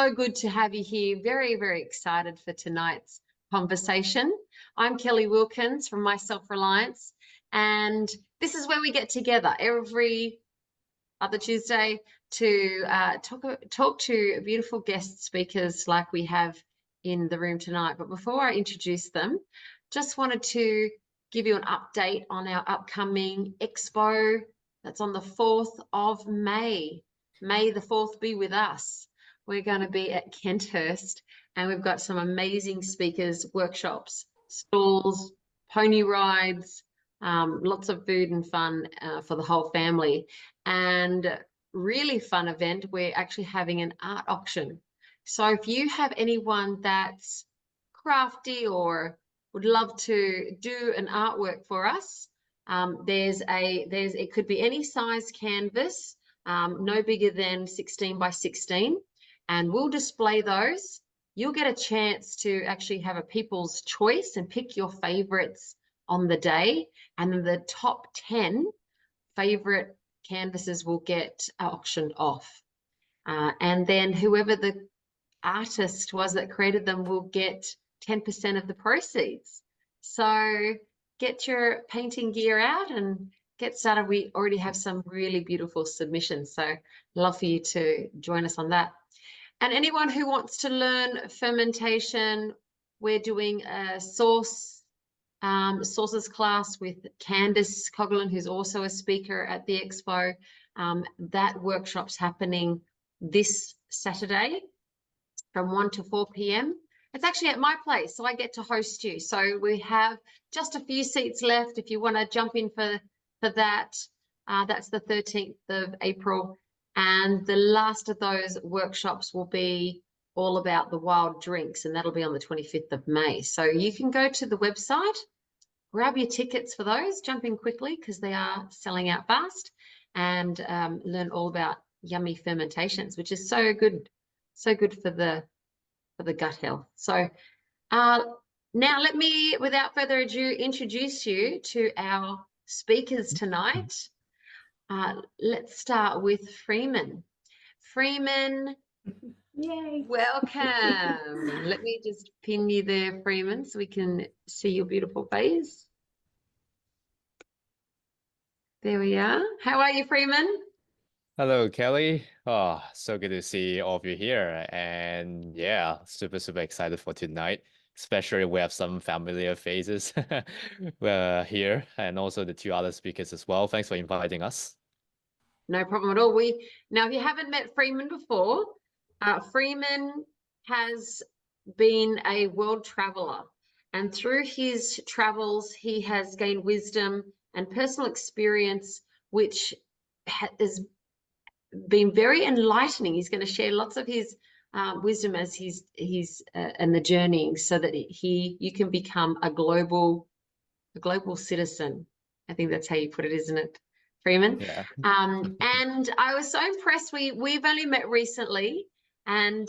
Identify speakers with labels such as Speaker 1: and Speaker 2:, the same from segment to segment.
Speaker 1: so good to have you here. Very, very excited for tonight's conversation. I'm Kelly Wilkins from My Self-Reliance, and this is where we get together every other Tuesday to talk to beautiful guest speakers like we have in the room tonight. But before I introduce them, just wanted to give you an update on our upcoming expo that's on the 4th of May. May the 4th be with us. We're going to be at Kenthurst, and we've got some amazing speakers, workshops, stalls, pony rides, lots of food and fun for the whole family. And really fun event, we're actually having an art auction. So if you have anyone that's crafty or would love to do an artwork for us, it could be any size canvas, no bigger than 16 by 16, and we'll display those. You'll get a chance to actually have a people's choice and pick your favorites on the day, and then the top 10 favorite canvases will get auctioned off, and then whoever the artist was that created them will get 10% of the proceeds. So get your painting gear out and get started. We already have some really beautiful submissions, so love for you to join us on that. And anyone who wants to learn fermentation, we're doing a sauces class with Candice Coughlin, who's also a speaker at the expo. That workshop's happening this Saturday from 1 to 4 p.m. It's actually at my place, so I get to host you. So we have just a few seats left if you want to jump in for that. That's the 13th of April. And the last of those workshops will be all about the wild drinks, and that'll be on the 25th of May. So you can go to the website, grab your tickets for those, jump in quickly because they are selling out fast, and learn all about yummy fermentations, which is so good for the gut health. So now let me, without further ado, introduce you to our speakers tonight. Let's start with Freeman. Freeman,
Speaker 2: yay!
Speaker 1: Welcome. Let me just pin you there, Freeman, so we can see your beautiful face. There we are. How are you, Freeman?
Speaker 3: Hello, Kelly. Oh, so good to see all of you here. And yeah, super excited for tonight. Especially we have some familiar faces here, and also the two other speakers as well. Thanks for inviting us.
Speaker 1: No problem at all. Now, if you haven't met Freeman before, Freeman has been a world traveler, and through his travels, he has gained wisdom and personal experience, which has been very enlightening. He's going to share lots of his wisdom as he's and the journeying, so that you can become a global citizen. I think that's how you put it, isn't it, Freeman?
Speaker 3: Yeah.
Speaker 1: And I was so impressed. We've only met recently, and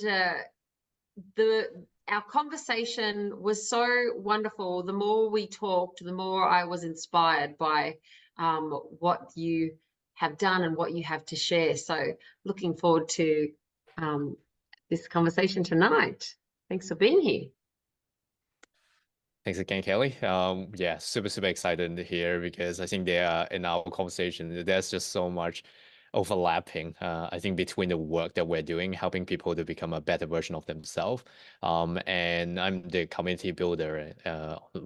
Speaker 1: our conversation was so wonderful. The more we talked, the more I was inspired by what you have done and what you have to share. So looking forward to this conversation tonight. Thanks for being here.
Speaker 3: Thanks again, Kelly. Yeah, super excited to hear, because I think in our conversation, there's just so much overlapping, I think, between the work that we're doing, helping people to become a better version of themselves. And I'm the community builder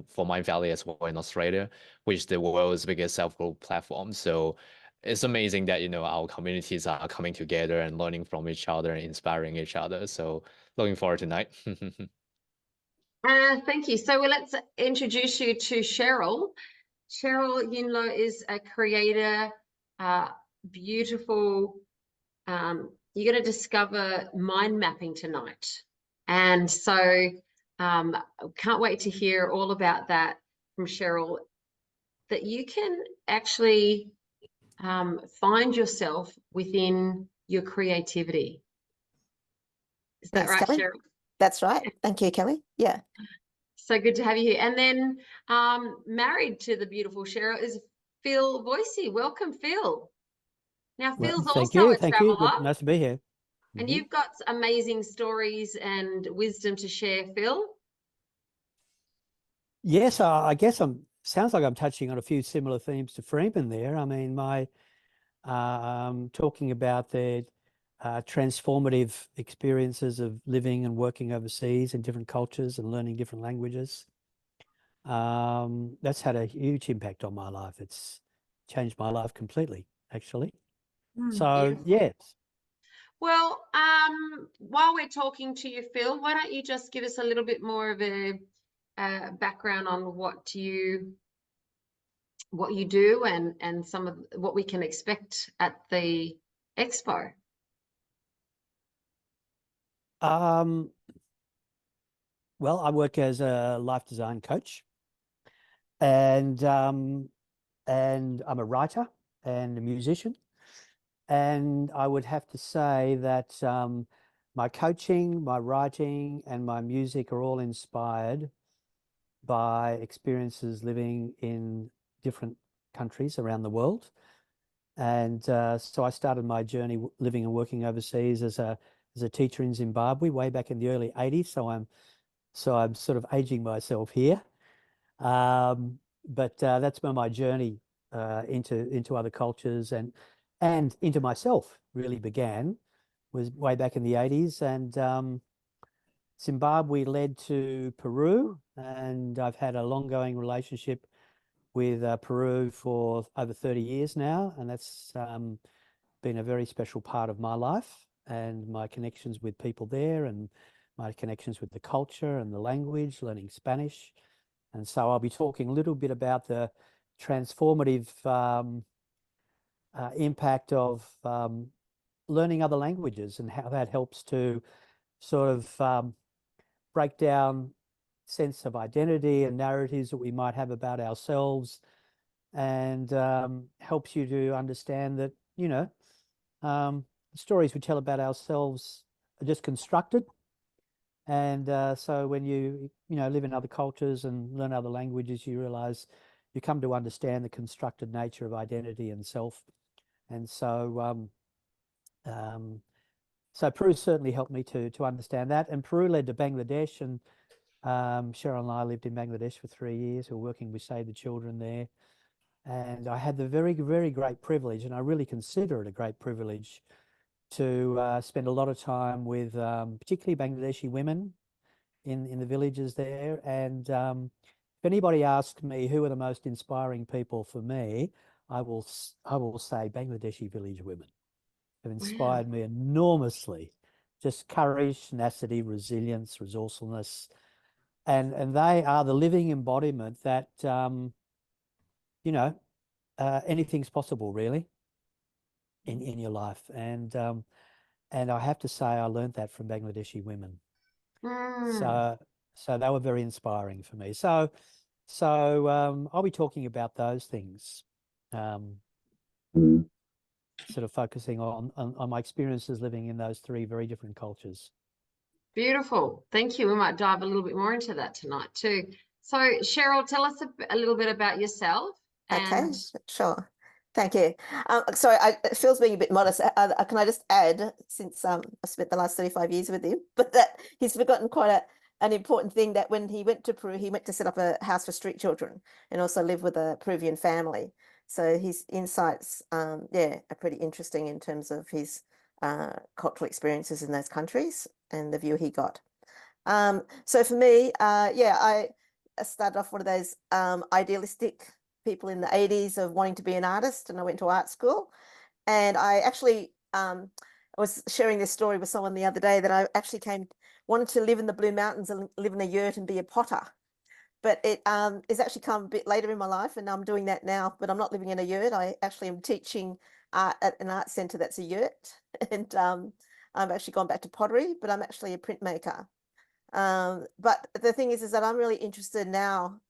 Speaker 3: for Mind Valley as well in Australia, which is the world's biggest self-growth platform. So it's amazing that, our communities are coming together and learning from each other and inspiring each other. So looking forward tonight.
Speaker 1: Thank you. So let's introduce you to Cheryle. Cheryle Yinlo is a creator, beautiful. You're going to discover mind mapping tonight. And so can't wait to hear all about that from Cheryle, that you can actually find yourself within your creativity. Is that right,
Speaker 2: Kelly?
Speaker 1: Cheryle?
Speaker 2: That's right. Thank you, Kelly. Yeah.
Speaker 1: So good to have you here. And then married to the beautiful Cheryle is Phil Voysey. Welcome, Phil. Now, Phil's
Speaker 4: Thank
Speaker 1: also
Speaker 4: you.
Speaker 1: a
Speaker 4: Thank you.
Speaker 1: traveller.
Speaker 4: Good. Nice to be here.
Speaker 1: And
Speaker 4: Mhm.
Speaker 1: you've got amazing stories and wisdom to share, Phil.
Speaker 4: Yes, I guess sounds like I'm touching on a few similar themes to Freeman there. I mean, my talking about the transformative experiences of living and working overseas in different cultures and learning different languages. That's had a huge impact on my life. It's changed my life completely, actually. So,
Speaker 1: Beautiful.
Speaker 4: yes.
Speaker 1: Well, while we're talking to you, Phil, why don't you just give us a little bit more of a background on what you do and some of what we can expect at the expo.
Speaker 4: Well, I work as a life design coach, and I'm a writer and a musician. And I would have to say that my coaching, my writing, and my music are all inspired by experiences living in different countries around the world. And so I started my journey living and working overseas as a teacher in Zimbabwe way back in the early 80s. So I'm sort of aging myself here. But that's where my journey into other cultures and into myself really began, was way back in the 80s. And Zimbabwe led to Peru, and I've had a long-going relationship with Peru for over 30 years now, and that's been a very special part of my life and my connections with people there and my connections with the culture and the language, learning Spanish. And so I'll be talking a little bit about the transformative impact of learning other languages and how that helps to sort of break down sense of identity and narratives that we might have about ourselves, and helps you to understand that, stories we tell about ourselves are just constructed. And so when you live in other cultures and learn other languages, you realize you come to understand the constructed nature of identity and self. And so so Peru certainly helped me to understand that. And Peru led to Bangladesh, and Cheryle and I lived in Bangladesh for 3 years. We were working with Save the Children there. And I had the very, very great privilege, and I really consider it a great privilege, to spend a lot of time with particularly Bangladeshi women in the villages there. And if anybody asks me who are the most inspiring people for me, I will say Bangladeshi village women have inspired me enormously. Just courage, tenacity, resilience, resourcefulness, and they are the living embodiment that anything's possible really in your life. And I have to say I learned that from Bangladeshi women. So they were very inspiring for me. So I'll be talking about those things, sort of focusing on my experiences living in those three very different cultures.
Speaker 1: Beautiful. Thank you. We might dive a little bit more into that tonight too. So Cheryle, tell us a little bit about yourself.
Speaker 2: Okay,
Speaker 1: And
Speaker 2: sure. Thank you. Sorry, Phil's being a bit modest. Can I just add, since I spent the last 35 years with him, but that he's forgotten quite an important thing, that when he went to Peru, he went to set up a house for street children and also live with a Peruvian family. So his insights, are pretty interesting in terms of his cultural experiences in those countries and the view he got. So for me, I started off one of those idealistic people in the 80s of wanting to be an artist, and I went to art school. And I actually was sharing this story with someone the other day, that I actually wanted to live in the Blue Mountains and live in a yurt and be a potter. But it has actually come a bit later in my life, and I'm doing that now, but I'm not living in a yurt. I actually am teaching art at an art centre that's a yurt. And I've actually gone back to pottery, but I'm actually a printmaker. But the thing is that I'm really interested now,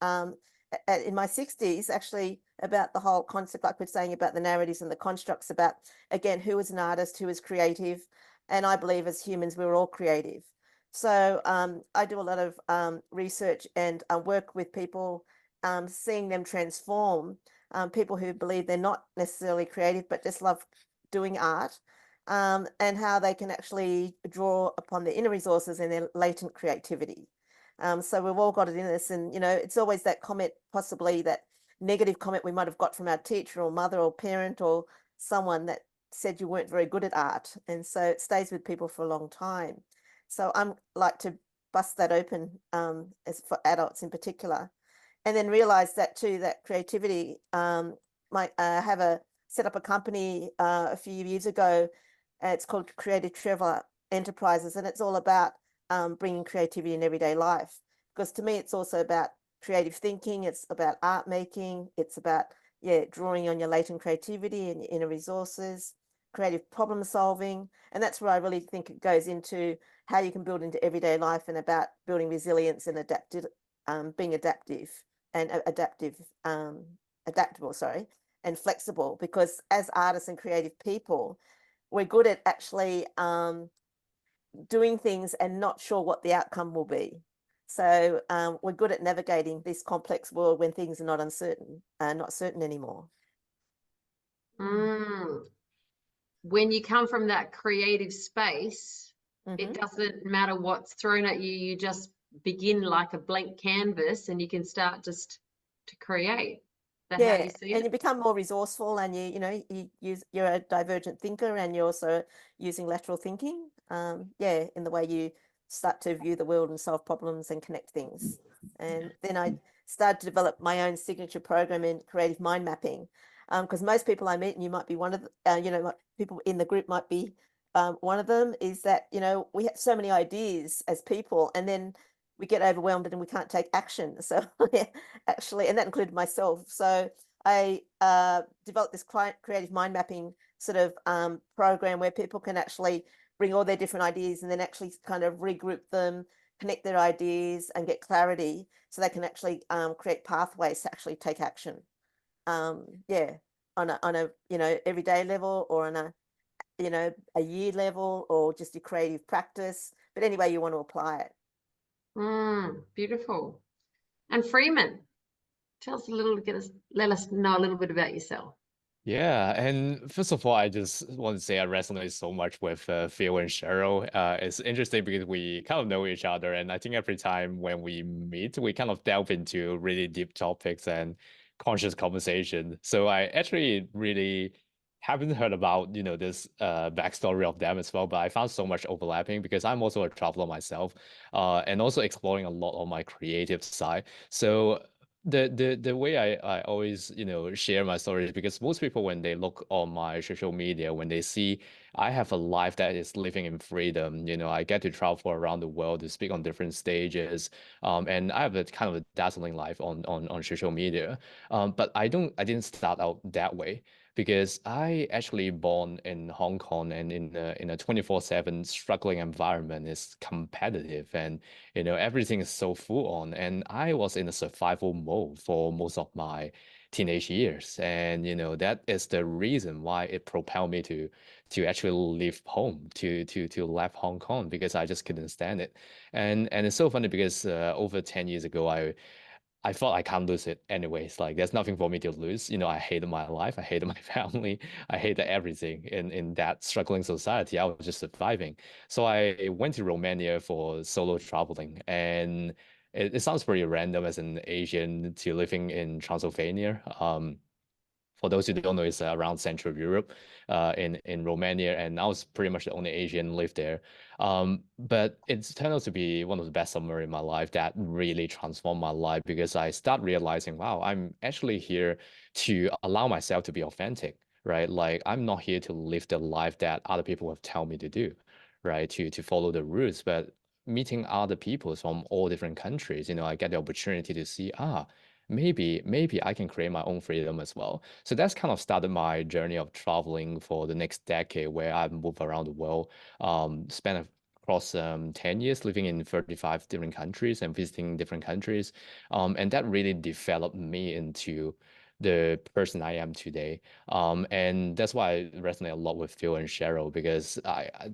Speaker 2: in my 60s, actually, about the whole concept, like we're saying, about the narratives and the constructs, about, again, who is an artist, who is creative. And I believe as humans, we're all creative. So I do a lot of research and work with people, seeing them transform, people who believe they're not necessarily creative, but just love doing art, and how they can actually draw upon their inner resources and their latent creativity. So we've all got it in us, and it's always that comment, possibly that negative comment we might have got from our teacher or mother or parent or someone that said you weren't very good at art, and so it stays with people for a long time. So I'm like to bust that open, as for adults in particular, and then realize that too, that creativity. Might set up a company a few years ago. It's called Creative Enterprises, and it's all about bringing creativity in everyday life. Because to me, it's also about creative thinking. It's about art making. It's about drawing on your latent creativity and your inner resources, creative problem solving, and that's where I really think it goes into how you can build into everyday life and about building resilience and being adaptive and adaptable, sorry, and flexible. Because as artists and creative people, we're good at actually doing things and not sure what the outcome will be. So we're good at navigating this complex world when things are not certain anymore.
Speaker 1: Mm. When you come from that creative space,
Speaker 2: Mhm.
Speaker 1: it doesn't matter what's thrown at you. You just begin like a blank canvas, and you can start just to create. That how you see
Speaker 2: and
Speaker 1: it?
Speaker 2: you become more resourceful, and you're a divergent thinker, and you're also using lateral thinking, in the way you start to view the world and solve problems and connect things. And then I started to develop my own signature program in creative mind mapping, because most people I meet, and you might be one of the, people in the group might be one of them, is that we have so many ideas as people, and then we get overwhelmed and we can't take action. So actually, and that included myself. So I developed this creative mind mapping sort of program where people can actually bring all their different ideas and then actually kind of regroup them, connect their ideas and get clarity, so they can actually create pathways to actually take action. On a everyday level, or on a year level, or just a creative practice, but any way you want to apply it.
Speaker 1: Beautiful. And Freeman, tell us a little, let us know a little bit about yourself.
Speaker 3: Yeah, and first of all, I just want to say I resonate so much with Phil and Cheryle. It's interesting because we kind of know each other, and I think every time when we meet, we kind of delve into really deep topics and conscious conversation. So I actually really haven't heard about this backstory of them as well, but I found so much overlapping because I'm also a traveler myself, and also exploring a lot on my creative side. So the way I always share my stories, because most people, when they look on my social media, when they see I have a life that is living in freedom, I get to travel around the world to speak on different stages, and I have a kind of a dazzling life on social media, but I didn't start out that way, because I actually born in Hong Kong, and in a 24/7 struggling environment. Is competitive, and everything is so full on, and I was in a survival mode for most of my teenage years, and that is the reason why it propelled me to actually leave home, to left Hong Kong, because I just couldn't stand it. And it's so funny because over 10 years ago, I thought I can't lose it anyways. Like, there's nothing for me to lose. I hated my life. I hated my family. I hated everything in that struggling society. I was just surviving. So I went to Romania for solo traveling. And it sounds pretty random as an Asian to living in Transylvania. For those who don't know, it's around Central Europe, in Romania, and I was pretty much the only Asian lived there. But it's turned out to be one of the best summer in my life that really transformed my life, because I start realizing, wow, I'm actually here to allow myself to be authentic, right? Like, I'm not here to live the life that other people have told me to do, right? To follow the rules, but meeting other people from all different countries, I get the opportunity to see, maybe I can create my own freedom as well. So that's kind of started my journey of traveling for the next decade, where I've moved around the world, spent across 10 years living in 35 different countries and visiting different countries. And that really developed me into the person I am today. And that's why I resonate a lot with Phil and Cheryle, because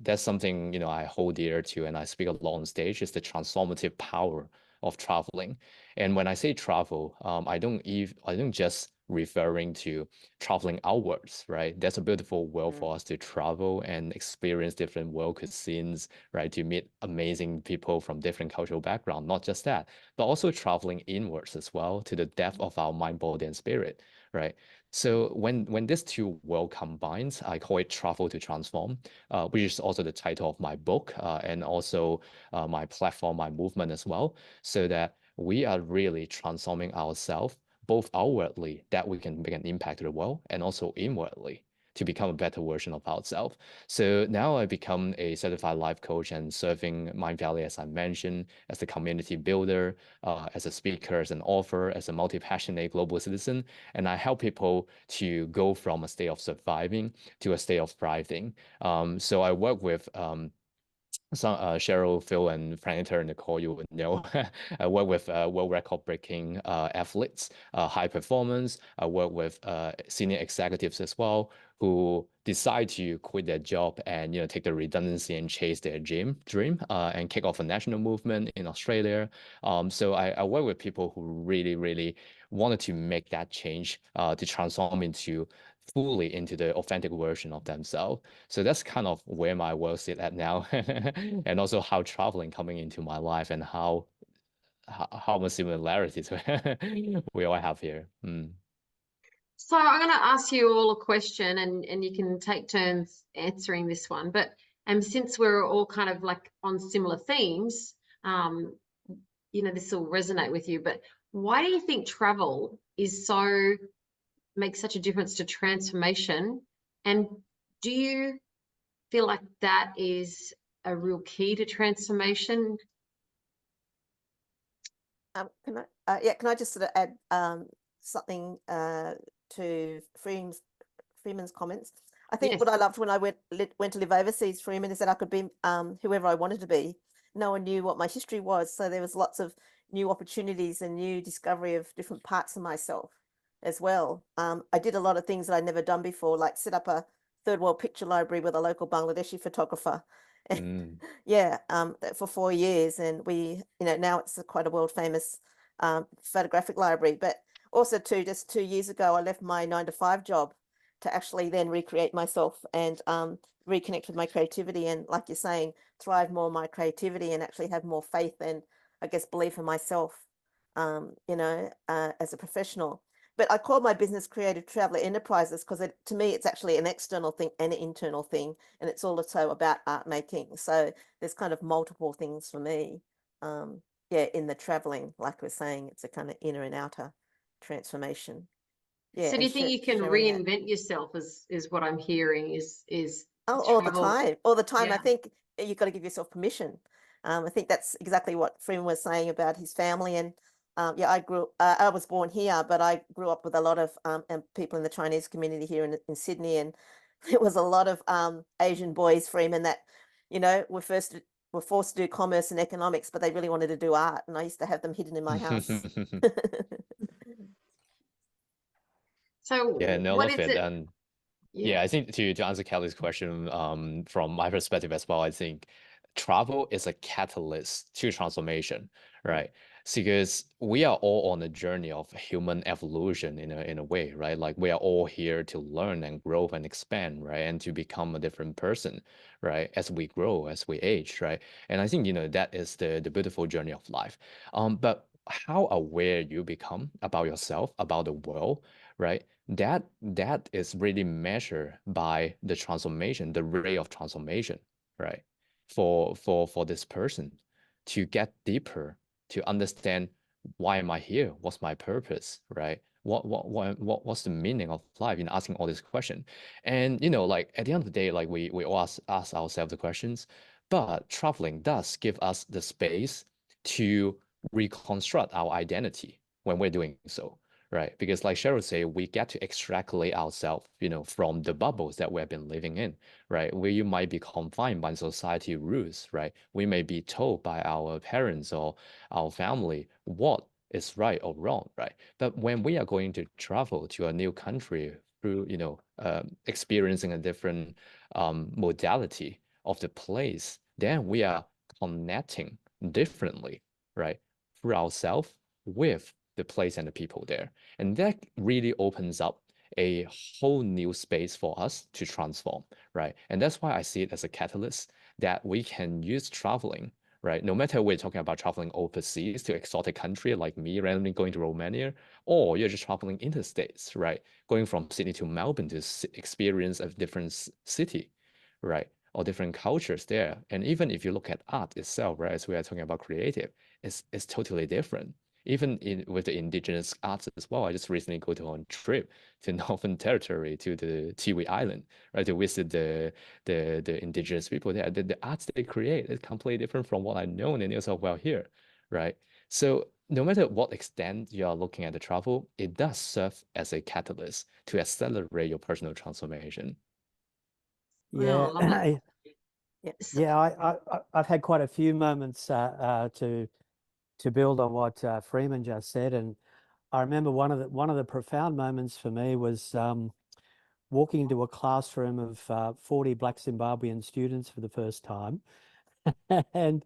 Speaker 3: that's something, I hold dear to, and I speak a lot on stage, is the transformative power of traveling. And when I say travel, I don't just referring to traveling outwards, right? That's a beautiful world for us to travel and experience different world cuisines, right? To meet amazing people from different cultural background. Not just that, but also traveling inwards as well to the depth of our mind, body, and spirit, right? So when these two world combines, I call it travel to transform, which is also the title of my book, and also my platform, my movement as well, so that we are really transforming ourselves both outwardly, that we can make an impact to the world, and also inwardly to become a better version of ourselves. So now I become a certified life coach and serving Mind Valley, as I mentioned, as a community builder, as a speaker, as an author, as a multi-passionate global citizen. And I help people to go from a state of surviving to a state of thriving. So I work with some Cheryle, Phil, and Franita and Nicole, you would know. I work with world record breaking athletes, high performance. I work with senior executives as well who decide to quit their job and take the redundancy and chase their dream and kick off a national movement in Australia. So I work with people who really wanted to make that change to transform fully into the authentic version of themselves. So that's kind of where my world sit at now, and also how traveling coming into my life and how much similarities we all have here.
Speaker 1: So I'm going to ask you all a question, and you can take turns answering this one. But since we're all kind of like on similar themes, this will resonate with you. But why do you think travel makes such a difference to transformation? And do you feel like that is a real key to transformation?
Speaker 2: Can I just sort of add something to Freeman's comments? I think what I loved when I went to live overseas, Freeman, is that I could be whoever I wanted to be. No one knew what my history was, so there was lots of new opportunities and new discovery of different parts of myself as well. I did a lot of things that I'd never done before, like set up a third world picture library with a local Bangladeshi photographer. Yeah, for 4 years, and we, now it's quite a world famous photographic library. But also too, just 2 years ago, I left my 9-to-5 job to actually then recreate myself and reconnect with my creativity, and like you're saying, thrive more my creativity and actually have more faith and I guess belief in myself, as a professional. But I call my business Creative Traveller Enterprises because to me, it's actually an external thing and an internal thing. And it's also about art making. So there's kind of multiple things for me. In the traveling, like we're saying, it's a kind of inner and outer transformation. Yeah.
Speaker 1: So do you think you can reinvent yourself is what I'm hearing is
Speaker 2: all the time. All the time.
Speaker 1: Yeah.
Speaker 2: I think you've got to give yourself permission. I think that's exactly what Freeman was saying about his family. And I was born here, but I grew up with a lot of people in the Chinese community here in Sydney, and there was a lot of Asian boys, Freeman, that were forced to do commerce and economics, but they really wanted to do art, and I used to have them hidden in my house.
Speaker 1: So
Speaker 3: love it. And
Speaker 1: yeah,
Speaker 3: I think to answer Kelly's question, from my perspective as well, I think travel is a catalyst to transformation, right? Because we are all on a journey of human evolution in a way, right? Like we are all here to learn and grow and expand, right? And to become a different person, right? As we grow, as we age, right? And I think, that is the beautiful journey of life. But how aware you become about yourself, about the world, right? That is really measured by the transformation, the rate of transformation, right? For this person to get deeper, to understand why am I here? What's my purpose, right? What's the meaning of life? Asking all these questions. And like at the end of the day, like we all ask ourselves the questions, but traveling does give us the space to reconstruct our identity when we're doing so. Right, because like Cheryle said, we get to extrapolate ourselves, from the bubbles that we've been living in, right? Where you might be confined by society rules, right? We may be told by our parents or our family what is right or wrong, right? But when we are going to travel to a new country through, experiencing a different modality of the place, then we are connecting differently, right? through ourselves with the place and the people there. And that really opens up a whole new space for us to transform, right? And that's why I see it as a catalyst that we can use traveling, right? No matter we're talking about traveling overseas to exotic country like me, randomly going to Romania, or you're just traveling interstates, right? Going from Sydney to Melbourne to experience a different city, right? Or different cultures there. And even if you look at art itself, right, as we are talking about creative, it's totally different. Even with the indigenous arts as well. I just recently go on a trip to Northern Territory, to the Tiwi Island, right, to visit the indigenous people there. The arts they create is completely different from what I know in New South Wales here, right? So no matter what extent you are looking at the travel, it does serve as a catalyst to accelerate your personal transformation.
Speaker 1: Wow,
Speaker 4: Yeah,
Speaker 1: lovely.
Speaker 4: yeah. I've had quite a few moments to build on what Freeman just said, and I remember one of the profound moments for me was walking into a classroom of 40 Black Zimbabwean students for the first time, and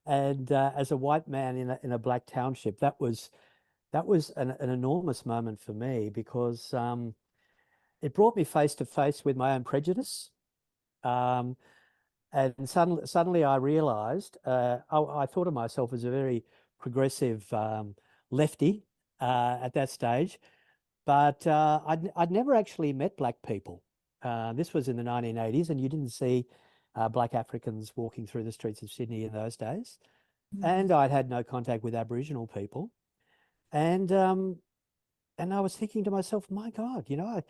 Speaker 4: as a white man in a Black township, that was an enormous moment for me, because it brought me face to face with my own prejudice. And suddenly I realized, I thought of myself as a very progressive lefty at that stage, but I'd never actually met Black people. This was in the 1980s, and you didn't see Black Africans walking through the streets of Sydney in those days. And I'd had no contact with Aboriginal people. And I was thinking to myself, my God, you know,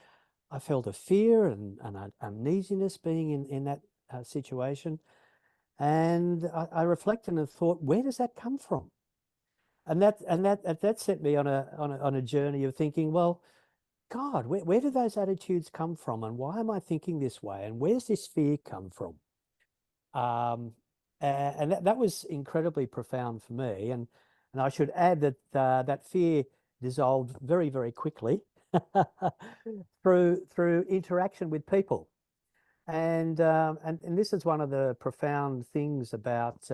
Speaker 4: I felt a fear and an uneasiness being in that situation. And I reflected and thought, where does that come from? And that set me on a journey of thinking, well, God, where do those attitudes come from, and why am I thinking this way, and where's this fear come from? And that was incredibly profound for me. And I should add that that fear dissolved very, very quickly through interaction with people. And this is one of the profound things about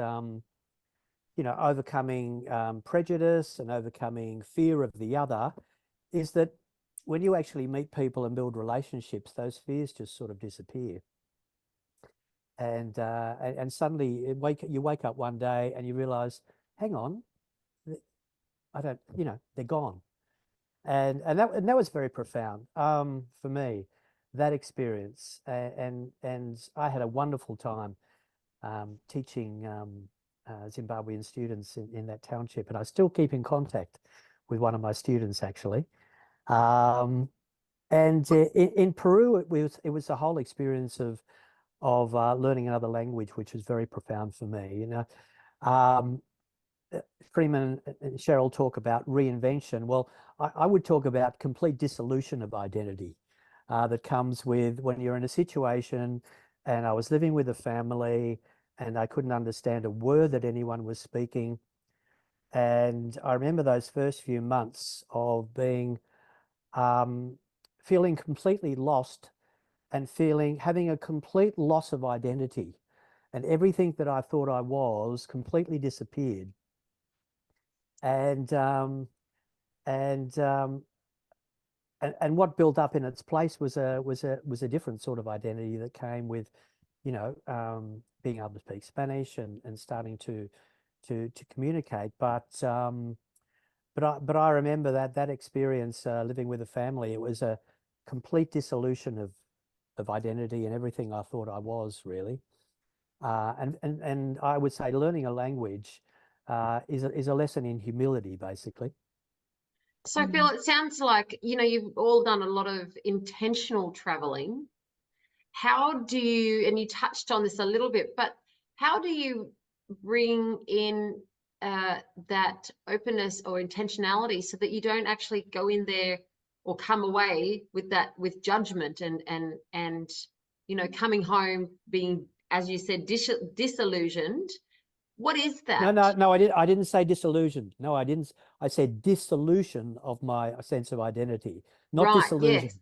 Speaker 4: you know, overcoming prejudice and overcoming fear of the other, is that when you actually meet people and build relationships, those fears just sort of disappear. And suddenly you wake up one day and you realize, hang on, I don't, you know, they're gone. And that was very profound for me, that experience. And I had a wonderful time teaching Zimbabwean students in that township, and I still keep in contact with one of my students, actually. And in Peru, it was a whole experience of learning another language, which was very profound for me. You know, Freeman and Cheryle talk about reinvention. Well, I would talk about complete dissolution of identity that comes with when you're in a situation. And I was living with a family, and I couldn't understand a word that anyone was speaking. And I remember those first few months of being feeling completely lost, and having a complete loss of identity, and everything that I thought I was completely disappeared. And what built up in its place was a different sort of identity that came with, you know, being able to speak Spanish and starting to communicate. But I remember that experience living with a family. It was a complete dissolution of identity and everything I thought I was, really. And I would say learning a language is a lesson in humility, basically.
Speaker 1: So Phil, it sounds like, you know, you've all done a lot of intentional traveling. How do you, and you touched on this a little bit, but how do you bring in that openness or intentionality so that you don't actually go in there or come away with judgment and you know, coming home being, as you said, disillusioned? What is that?
Speaker 4: No, I didn't say disillusioned. No, I didn't. I said dissolution of my sense of identity, not
Speaker 1: Right,
Speaker 4: disillusioned.
Speaker 1: yes.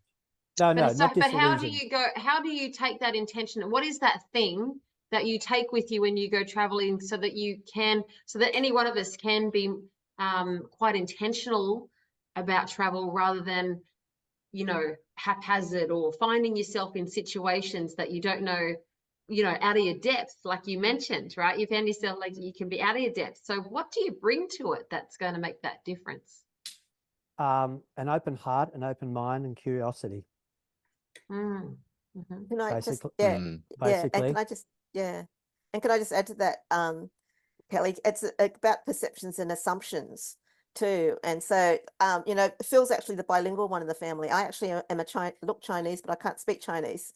Speaker 4: No,
Speaker 1: But
Speaker 4: not
Speaker 1: but how do
Speaker 4: disillusioned.
Speaker 1: you go, how do you take that intention? What is that thing that you take with you when you go traveling so that you can, so that any one of us can be quite intentional about travel rather than, you know, haphazard or finding yourself in situations that you don't know, you know, out of your depth, like you mentioned, right? You found yourself like you can be out of your depth. So what do you bring to it that's going to make that difference?
Speaker 4: An open heart, an open mind, and curiosity.
Speaker 1: Mm. Mhm.
Speaker 2: Can I just,
Speaker 4: Basically,
Speaker 2: yeah,
Speaker 3: Mm,
Speaker 2: yeah, and
Speaker 4: basically.
Speaker 2: can I just, yeah, and can I just add to that, Kelly, it's about perceptions and assumptions too. And so, you know, Phil's actually the bilingual one in the family. I actually am look Chinese, but I can't speak Chinese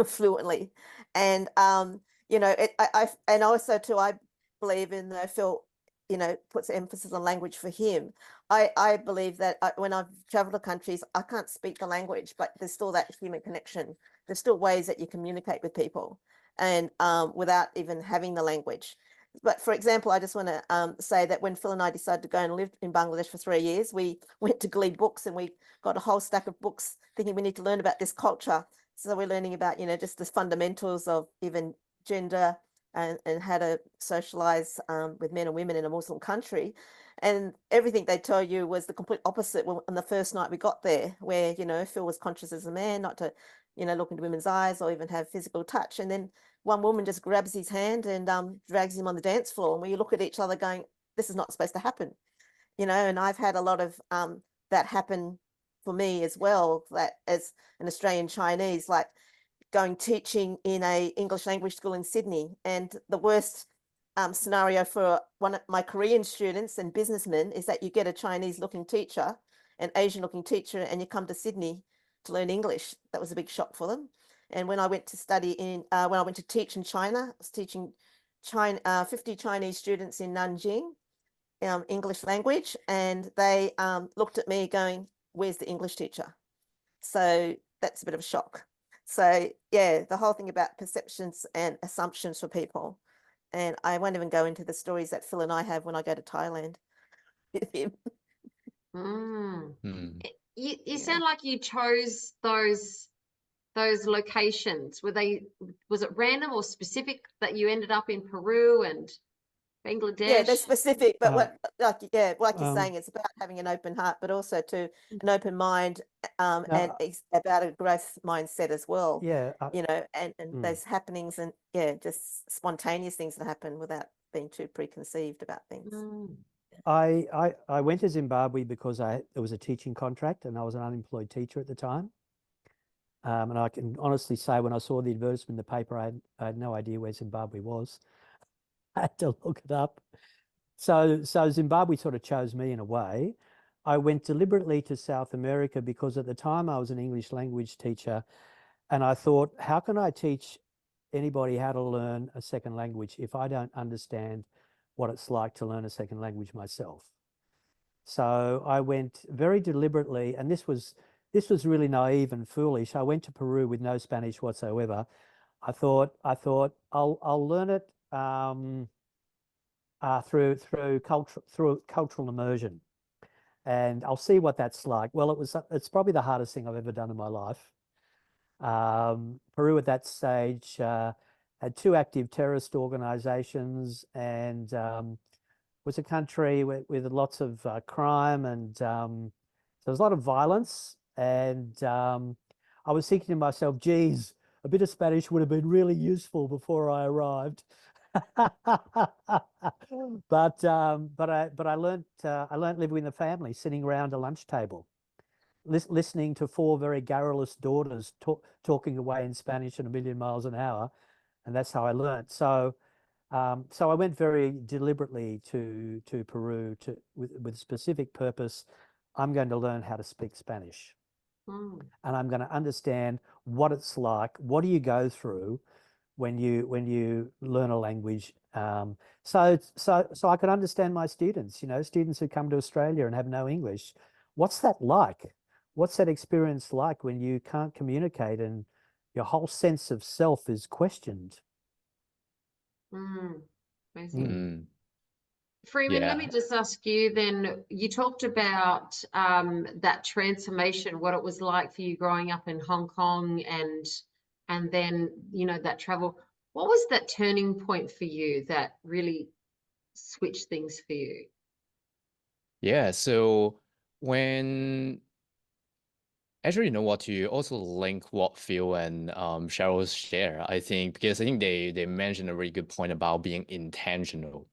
Speaker 2: fluently. And, you know, and also too, I believe in, Phil, you know, puts emphasis on language for him. I believe that when I've traveled to countries, I can't speak the language, but there's still that human connection. There's still ways that you communicate with people and without even having the language. But for example, I just want to say that when Phil and I decided to go and live in Bangladesh for 3 years, we went to Glebe Books and we got a whole stack of books thinking we need to learn about this culture. So we're learning about, you know, just the fundamentals of even gender and how to socialize with men and women in a Muslim country. And everything they tell you was the complete opposite on the first night we got there, where, you know, Phil was conscious as a man, not to, you know, look into women's eyes or even have physical touch. And then one woman just grabs his hand and drags him on the dance floor. And we look at each other going, this is not supposed to happen, you know. And I've had a lot of that happen for me as well, that as an Australian Chinese, like going teaching in a English language school in Sydney. And the worst scenario for one of my Korean students and businessmen is that you get a Chinese looking teacher, an Asian looking teacher, and you come to Sydney to learn English. That was a big shock for them. And when I went to study in, when I went to teach in China, I was teaching 50 Chinese students in Nanjing, English language, and they looked at me going, where's the English teacher? So that's a bit of a shock. So yeah, the whole thing about perceptions and assumptions for people. And I won't even go into the stories that Phil and I have when I go to Thailand with him.
Speaker 1: Mm.
Speaker 3: mm.
Speaker 1: You
Speaker 2: Yeah.
Speaker 1: sound like you chose those locations. Was it random or specific that you ended up in Peru and Bangladesh?
Speaker 2: Yeah, they're specific, but
Speaker 4: Uh,
Speaker 2: like you're
Speaker 4: um,
Speaker 2: saying, it's about having an open heart, but also to an open mind,
Speaker 4: no,
Speaker 2: and about a growth mindset as well.
Speaker 4: yeah,
Speaker 2: You know, and
Speaker 4: mm.
Speaker 2: those happenings and just spontaneous things that happen without being too preconceived about things.
Speaker 1: Mm.
Speaker 4: I went to Zimbabwe because there was a teaching contract and I was an unemployed teacher at the time. And I can honestly say when I saw the advertisement in the paper, I had no idea where Zimbabwe was. I had to look it up. So Zimbabwe sort of chose me in a way. I went deliberately to South America because at the time I was an English language teacher and I thought, how can I teach anybody how to learn a second language if I don't understand what it's like to learn a second language myself? So I went very deliberately, and this was really naive and foolish. I went to Peru with no Spanish whatsoever. I thought I'll learn it through cultural immersion, and I'll see what that's like. Well, it's probably the hardest thing I've ever done in my life. Peru at that stage had 2 active terrorist organizations and was a country with lots of crime and so there was a lot of violence. And I was thinking to myself, geez, a bit of Spanish would have been really useful before I arrived. But I learned living with the family, sitting around a lunch table, listening to 4 very garrulous daughters talking away in Spanish at 1,000,000 miles an hour, and that's how I learned. So I went very deliberately to Peru with specific purpose. I'm going to learn how to speak Spanish, and I'm going to understand what it's like. What do you go through when you learn a language? So I can understand my students. You know, students who come to Australia and have no English. What's that like? What's that experience like when you can't communicate and your whole sense of self is questioned?
Speaker 1: Amazing.
Speaker 3: Mm.
Speaker 1: Freeman, let
Speaker 3: Yeah.
Speaker 1: me just ask you then, you talked about that transformation, what it was like for you growing up in Hong Kong and then, you know, that travel. What was that turning point for you that really switched things for you?
Speaker 3: Yeah, so when actually, you know what, to also link what Phil and Cheryl share, I think, because I think they mentioned a really good point about being intentional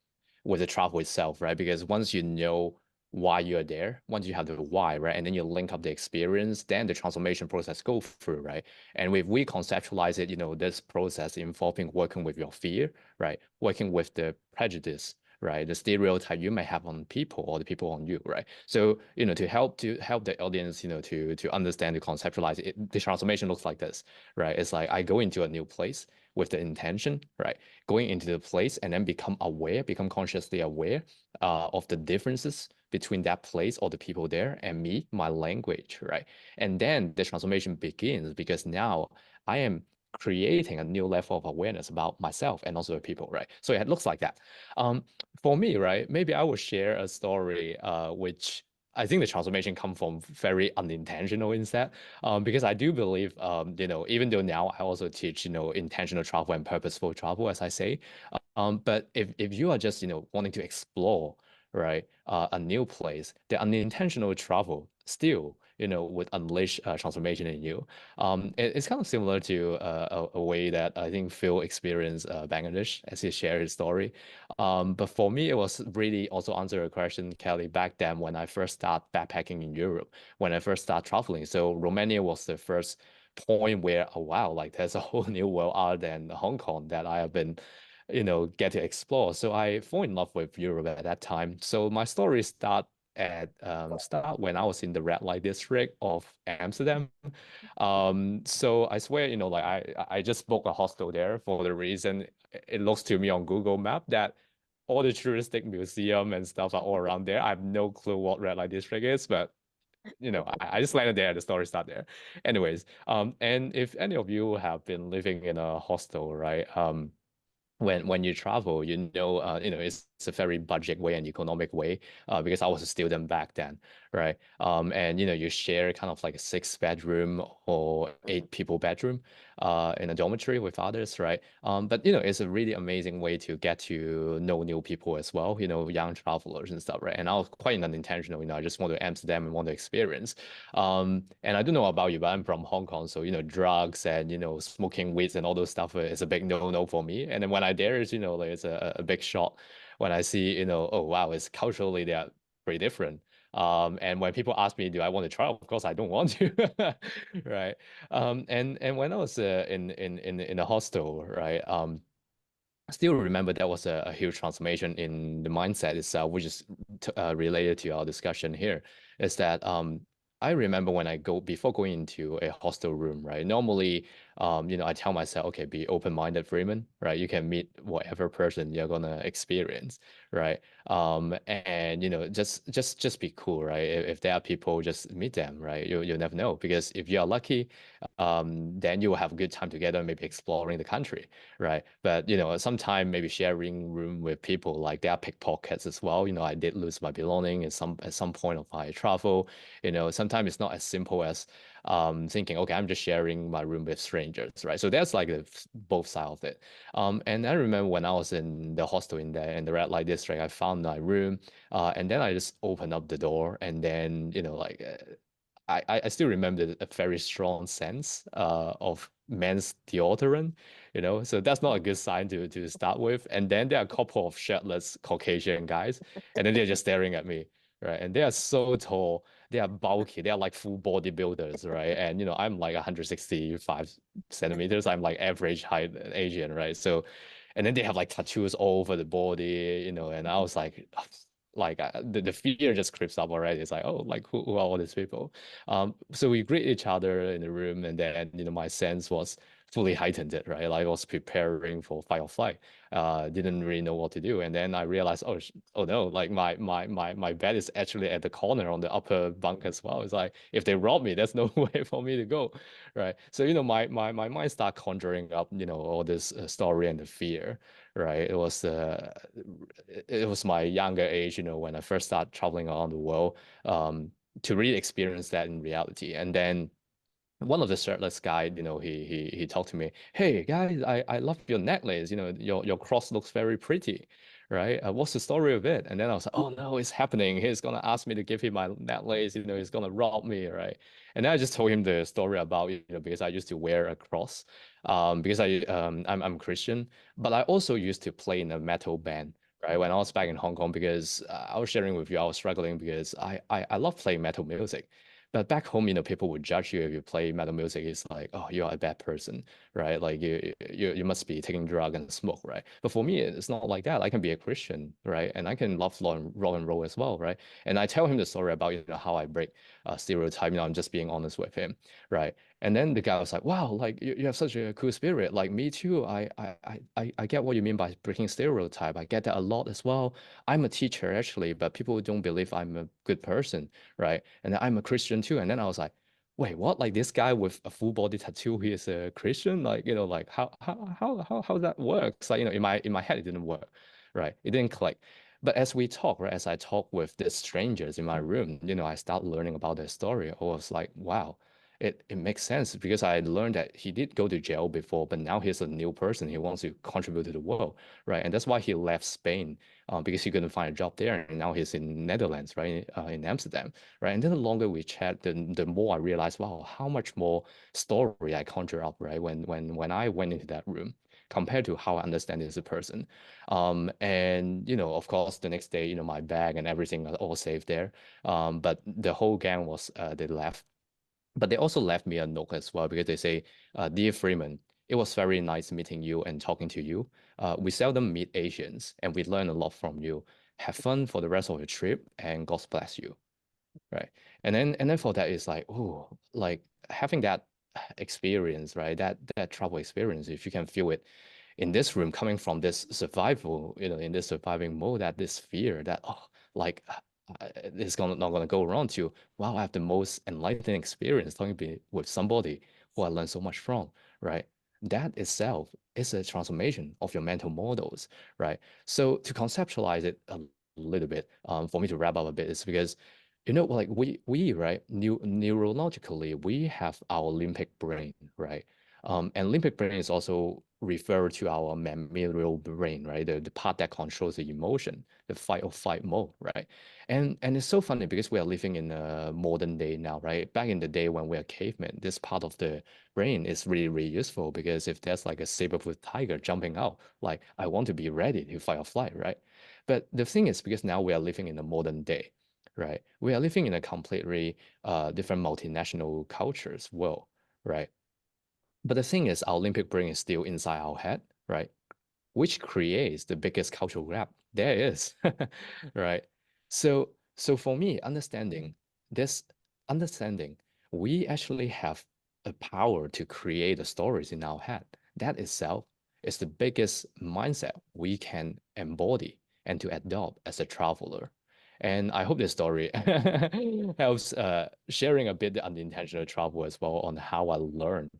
Speaker 3: with the travel itself, right? Because once you know why you're there, once you have the why, right, and then you link up the experience, then the transformation process go through, right? And if we conceptualize it, you know, this process involving working with your fear, right, working with the prejudice, right, the stereotype you may have on people or the people on you, right? So, you know, to help the audience, you know, to understand, to conceptualize it, the transformation looks like this, right? It's like I go into a new place with the intention, right, going into the place and then become aware, become consciously aware of the differences between that place or the people there and me, my language, right? And then the transformation begins because now I am creating a new level of awareness about myself and also the people, right? So it looks like that. For me, right, maybe I will share a story which I think the transformation come from very unintentional instead, because I do believe, you know, even though now I also teach, you know, intentional travel and purposeful travel, as I say, but if you are just, you know, wanting to explore, right, a new place, the unintentional travel still, you know, would unleash transformation in you. It's kind of similar to a way that I think Phil experienced Bangladesh as he shared his story. But for me, it was really also answer a question, Kelly, back then when I first started backpacking in Europe, when I first started traveling. So Romania was the first point where, oh wow, like there's a whole new world other than Hong Kong that I have been, you know, get to explore. So I fall in love with Europe at that time. So my story start when I was in the red light district of Amsterdam. So I swear, you know, like I just booked a hostel there for the reason it looks to me on Google Map that all the touristic museum and stuff are all around there. I have no clue what red light district is, but you know, I just landed there. The story start there. Anyways, and if any of you have been living in a hostel, right? When you travel, you know, it's a very budget way and economic way, because I was a student back then, right? And you know, you share kind of like a 6 bedroom or 8 people bedroom, in a dormitory with others, right? But you know, it's a really amazing way to get to know new people as well, you know, young travelers and stuff, right? And I was quite unintentional, you know, I just want to Amsterdam and want to experience. And I don't know about you, but I'm from Hong Kong, so you know, drugs and you know, smoking weeds and all those stuff is a big no-no for me. And then when I there is, you know, like it's a big shock when I see, you know, oh wow, it's culturally they are pretty different. And when people ask me, do I want to try? Of course, I don't want to, right? And when I was in a hostel, right? I still remember that was a huge transformation in the mindset itself, which is related to our discussion here. Is that I remember when I go before going into a hostel room, right? Normally, you know, I tell myself, okay, be open-minded, Freeman, right? You can meet whatever person you're gonna experience, right? And you know, just be cool, right? If there are people, just meet them, right? You never know, because if you are lucky, then you will have a good time together, maybe exploring the country, right? But you know, sometime maybe sharing room with people, like there are pickpockets as well. You know, I did lose my belonging at some point of my travel. You know, sometimes it's not as simple as thinking, okay, I'm just sharing my room with strangers, right? So that's like both sides of it. And I remember when I was in the hostel in the red light district, I found my room, and then I just opened up the door, and then you know, like. I still remember a very strong sense of men's deodorant, you know, so that's not a good sign to start with. And then there are a couple of shirtless Caucasian guys, and then they're just staring at me, right? And they are so tall, they are bulky, they are like full bodybuilders, right? And you know, I'm like 165 centimeters, I'm like average height Asian, right? So, and then they have like tattoos all over the body, you know, and I was like the fear just creeps up already. It's like, oh, like who are all these people? So we greet each other in the room, and then you know, my sense was fully heightened, right? Like I was preparing for fight or flight. Didn't really know what to do, and then I realized, oh no, like my bed is actually at the corner on the upper bunk as well. It's like if they rob me, there's no way for me to go, right? So you know, my mind start conjuring up, you know, all this story and the fear, right? It was my younger age, you know, when I first started traveling around the world, to really experience that in reality. And then one of the shirtless guy, you know, he talked to me, hey guys, I love your necklace, you know, your cross looks very pretty, right? What's the story of it? And then I was like, oh no, it's happening. He's gonna ask me to give him my necklace, you know, he's gonna rob me, right? And then I just told him the story about, you know, because I used to wear a cross, because I'm Christian, but I also used to play in a metal band, right? When I was back in Hong Kong, because I was sharing with you, I was struggling because I love playing metal music. But back home, you know, people would judge you if you play metal music. It's like, oh, you're a bad person, right? Like you must be taking drug and smoke, right? But for me, it's not like that. I can be a Christian, right? And I can love rock and roll as well, right? And I tell him the story about, you know, how I break stereotype. You know, I'm just being honest with him, right? And then the guy was like, wow, like you have such a cool spirit. Like me too. I get what you mean by breaking stereotype. I get that a lot as well. I'm a teacher actually, but people don't believe I'm a good person, right? And I'm a Christian too. And then I was like, wait, what? Like this guy with a full body tattoo, he is a Christian? Like, you know, like how that works? Like, you know, in my head, it didn't work, right? It didn't click. But as we talk, right, as I talk with the strangers in my room, you know, I start learning about their story. I was like, wow, it makes sense because I learned that he did go to jail before, but now he's a new person. He wants to contribute to the world, right? And that's why he left Spain, because he couldn't find a job there. And now he's in Netherlands, right, in Amsterdam, right? And then the longer we chat, the more I realized, wow, how much more story I conjure up, right? When I went into that room compared to how I understand it as a person. And you know, of course, the next day, you know, my bag and everything are all safe there. But the whole gang was they left. But they also left me a note as well because they say, Dear Freeman, it was very nice meeting you and talking to you. We seldom meet Asians and we learn a lot from you. Have fun for the rest of your trip and God bless you. Right. And then for that it's like, oh, like having that experience, right? That travel experience, if you can feel it in this room coming from this survival, you know, in this surviving mode, that this fear that, oh, like it's not gonna go wrong to, wow, I have the most enlightening experience talking with somebody who I learned so much from, right? That itself is a transformation of your mental models, right? So to conceptualize it a little bit, for me to wrap up a bit, is because, you know, like we right, neurologically, we have our limbic brain, right? And limbic brain is also referred to our mammalian brain, right? The part that controls the emotion, the fight or flight mode, right? And it's so funny because we are living in a modern day now, right? Back in the day when we are cavemen, this part of the brain is really, really useful because if there's like a saber-toothed tiger jumping out, like I want to be ready to fight or flight, right? But the thing is, because now we are living in a modern day, right? We are living in a completely different multinational cultures world, right? But the thing is, our Olympic brain is still inside our head, right? Which creates the biggest cultural gap there is, right? So for me, this understanding, we actually have a power to create the stories in our head. That itself is the biggest mindset we can embody and to adopt as a traveler. And I hope this story helps sharing a bit the unintentional travel as well on how I learned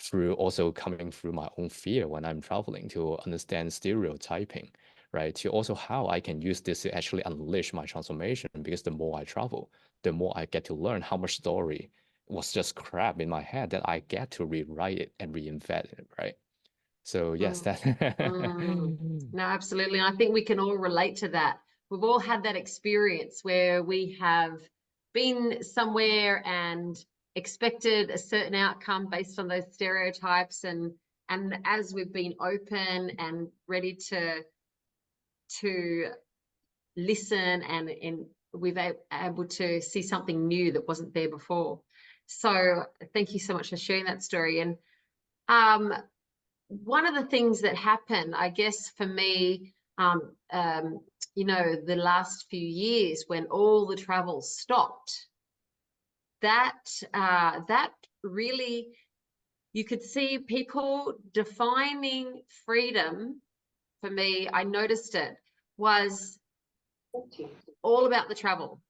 Speaker 3: through also coming through my own fear when I'm traveling to understand stereotyping, right? To also how I can use this to actually unleash my transformation because the more I travel, the more I get to learn how much story was just crap in my head that I get to rewrite it and reinvent it, right? So yes, that.
Speaker 1: No, absolutely. I think we can all relate to that. We've all had that experience where we have been somewhere and expected a certain outcome based on those stereotypes, and as we've been open and ready to listen and we've able to see something new that wasn't there before. So thank you so much for sharing that story. And one of the things that happened, I guess, for me, you know, the last few years when all the travel stopped, that really, you could see people defining freedom. For me, I noticed it was all about the travel.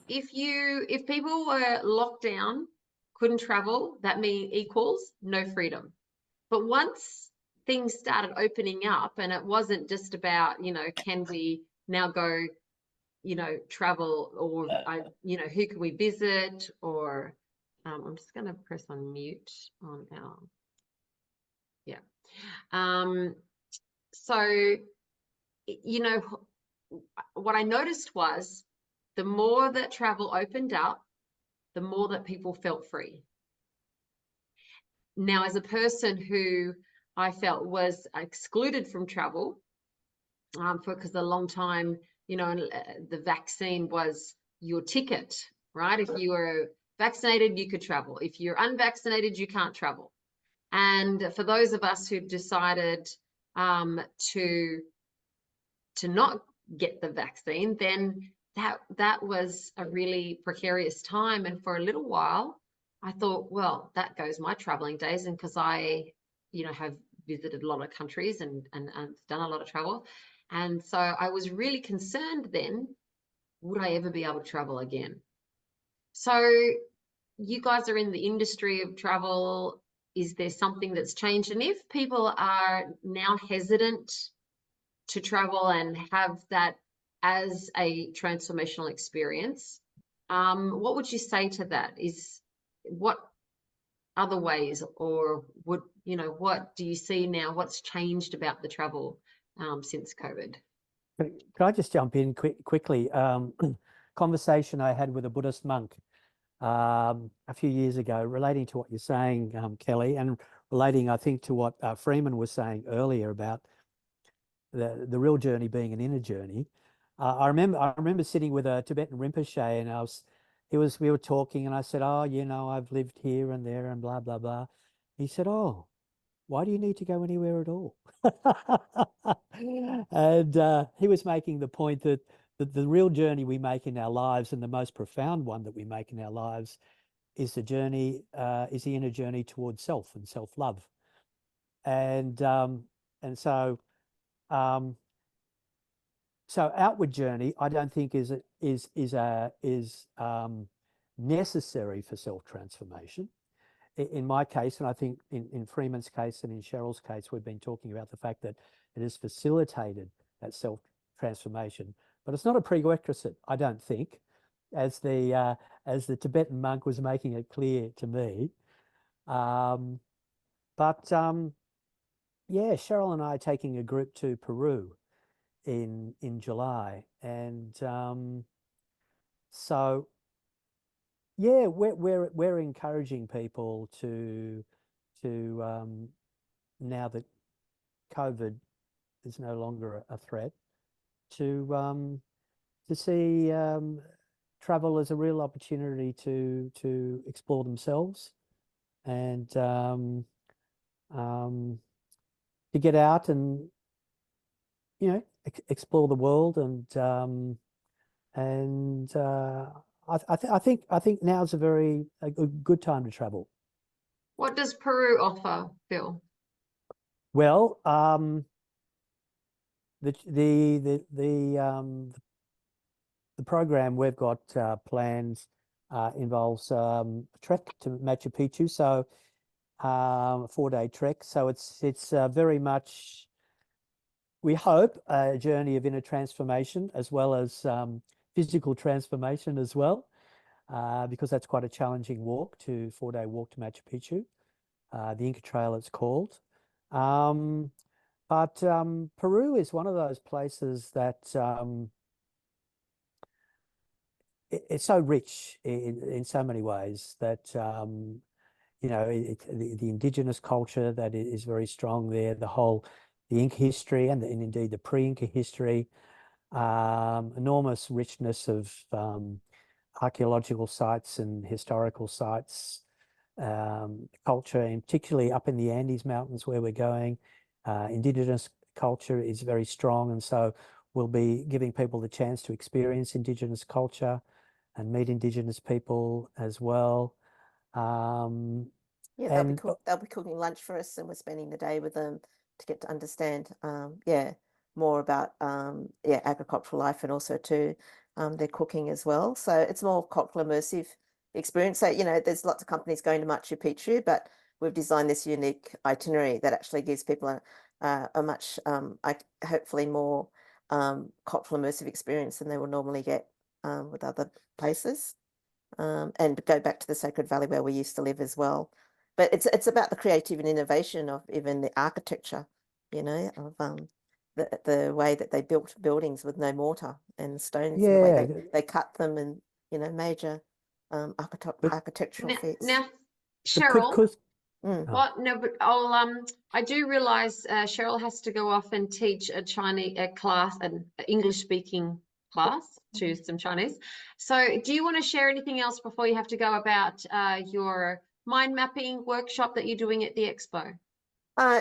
Speaker 1: If people were locked down, couldn't travel, that equals no freedom. But once things started opening up, and it wasn't just about, you know, can we now go, you know, travel, or you know, who can we visit, or I'm just going to press on mute on our, yeah. So you know, what I noticed was the more that travel opened up, the more that people felt free. Now, as a person who I felt was excluded from travel, because a long time, you know, the vaccine was your ticket, right? If you were vaccinated, you could travel. If you're unvaccinated, you can't travel. And for those of us who decided to not get the vaccine, then that was a really precarious time. And for a little while, I thought, well, that goes my traveling days. And because I, you know, have visited a lot of countries and done a lot of travel. And so I was really concerned then, would I ever be able to travel again? So you guys are in the industry of travel. Is there something that's changed? And if people are now hesitant to travel and have that as a transformational experience, what would you say to that? Is what other ways, or would, you know, what do you see now? What's changed about the travel since COVID?
Speaker 4: Can I just jump in quickly? Conversation I had with a Buddhist monk a few years ago relating to what you're saying, Kelly, and relating, I think, to what Freeman was saying earlier about the real journey being an inner journey. I remember sitting with a Tibetan Rinpoche, and we were talking, and I said, oh, you know, I've lived here and there and blah, blah, blah. He said, oh, why do you need to go anywhere at all? And he was making the point that the real journey we make in our lives, and the most profound one that we make in our lives, is the journey, is the inner journey towards self and self-love. And so outward journey, I don't think is necessary for self-transformation. In my case, and I think in Freeman's case and in Cheryle's case, we've been talking about the fact that it has facilitated that self-transformation, but it's not a prerequisite, I don't think, as the Tibetan monk was making it clear to me. Yeah, Cheryle and I are taking a group to Peru in July, and so yeah, we're encouraging people to now that COVID is no longer a threat, to see travel as a real opportunity to explore themselves and to get out and, you know, explore the world. And I think now's a good time to travel.
Speaker 1: What does Peru offer, Phil?
Speaker 4: Well, the program we've got plans involves a trek to Machu Picchu, so a 4-day trek. So it's very much, we hope, a journey of inner transformation as well as physical transformation as well, because that's quite a challenging 4-day walk to Machu Picchu, the Inca Trail it's called. But Peru is one of those places that it's so rich in so many ways that, you know, the indigenous culture that is very strong there, the Inca history and indeed the pre-Inca history, enormous richness of archaeological sites and historical sites, culture, and particularly up in the Andes Mountains where we're going. Indigenous culture is very strong, and so we'll be giving people the chance to experience Indigenous culture and meet Indigenous people as well.
Speaker 2: Yeah, they'll be cooking lunch for us, and we're spending the day with them to get to understand, more about agricultural life, and also to their cooking as well. So it's more cultural immersive experience. So, you know, there's lots of companies going to Machu Picchu, but we've designed this unique itinerary that actually gives people a much, hopefully more cultural immersive experience than they will normally get with other places, and go back to the Sacred Valley where we used to live as well. But it's about the creative and innovation of even the architecture, you know, of the way that they built buildings with no mortar and stones, and the
Speaker 4: Yeah,
Speaker 2: way they cut them, and major architectural
Speaker 1: Now,
Speaker 2: feats.
Speaker 1: now
Speaker 4: but could,
Speaker 1: Cheryl,
Speaker 2: Mm.
Speaker 1: what? No, but I do realize Cheryl has to go off and teach a class, an English speaking class to some Chinese. So do you want to share anything else before you have to go about your mind mapping workshop that you're doing at the expo?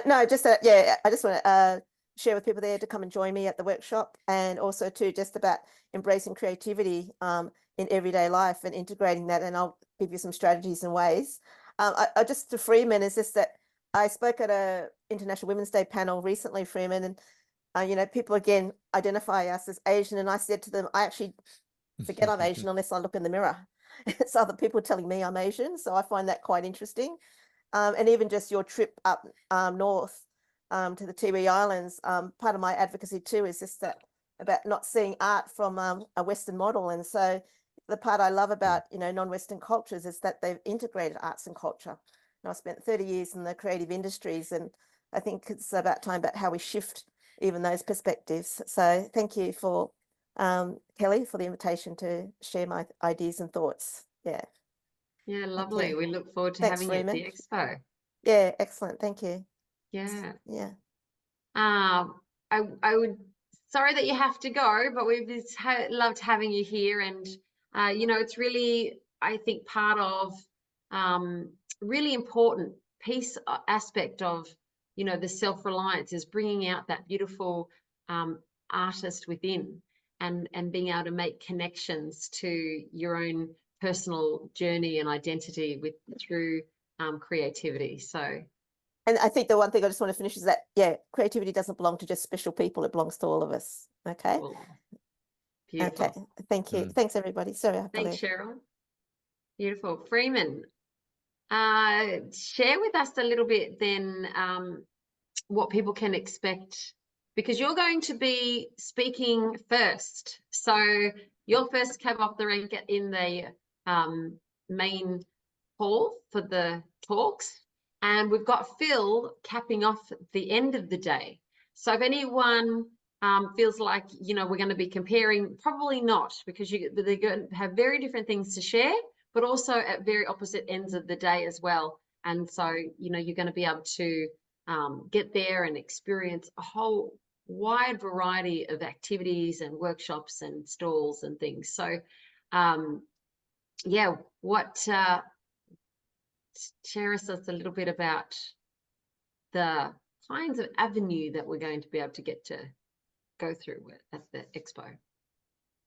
Speaker 2: No, just yeah, I just want to share with people there to come and join me at the workshop, and also too just about embracing creativity in everyday life and integrating that, and I'll give you some strategies and ways. I just to Freeman is just that I spoke at a International Women's Day panel recently, Freeman, and people again identify us as Asian, and I said to them, I actually forget I'm Asian unless I look in the mirror. It's other people telling me I'm Asian, so I find that quite interesting. And even just your trip up north to the Tiwi Islands, part of my advocacy too is just that about not seeing art from a Western model. And so the part I love about non-Western cultures is that they've integrated arts and culture. And I spent 30 years in the creative industries, and I think it's about time about how we shift even those perspectives. So thank you for Kelly for the invitation to share my ideas and thoughts. Yeah.
Speaker 1: Yeah, lovely.
Speaker 2: you.
Speaker 1: We look forward to
Speaker 2: Thanks,
Speaker 1: having you at the
Speaker 2: Freeman.
Speaker 1: expo.
Speaker 2: Yeah, excellent. Thank you.
Speaker 1: Yeah.
Speaker 2: Yeah.
Speaker 1: I would, sorry that you have to go, but we've just loved having you here. And, it's really, I think, part of really important piece aspect of, the self-reliance is bringing out that beautiful artist within, and being able to make connections to your own personal journey and identity through creativity. So
Speaker 2: And I think the one thing I just want to finish is that, yeah, creativity doesn't belong to just special people. It belongs to all of us. Okay.
Speaker 1: cool. Beautiful.
Speaker 2: Okay. Thank you. Thanks, everybody. Sorry, I have to
Speaker 1: Thanks,
Speaker 2: leave.
Speaker 1: Cheryl. Beautiful. Freeman, share with us a little bit then what people can expect, because you're going to be speaking first. So you'll first come off the rank in the main hall for the talks. And we've got Phil capping off at the end of the day. So if anyone feels like, we're going to be comparing, probably not, because they're going to have very different things to share, but also at very opposite ends of the day as well. And so, you're going to be able to get there and experience a whole wide variety of activities and workshops and stalls and things. So, yeah, share us a little bit about the kinds of avenue that we're going to be able to get to go through at the expo.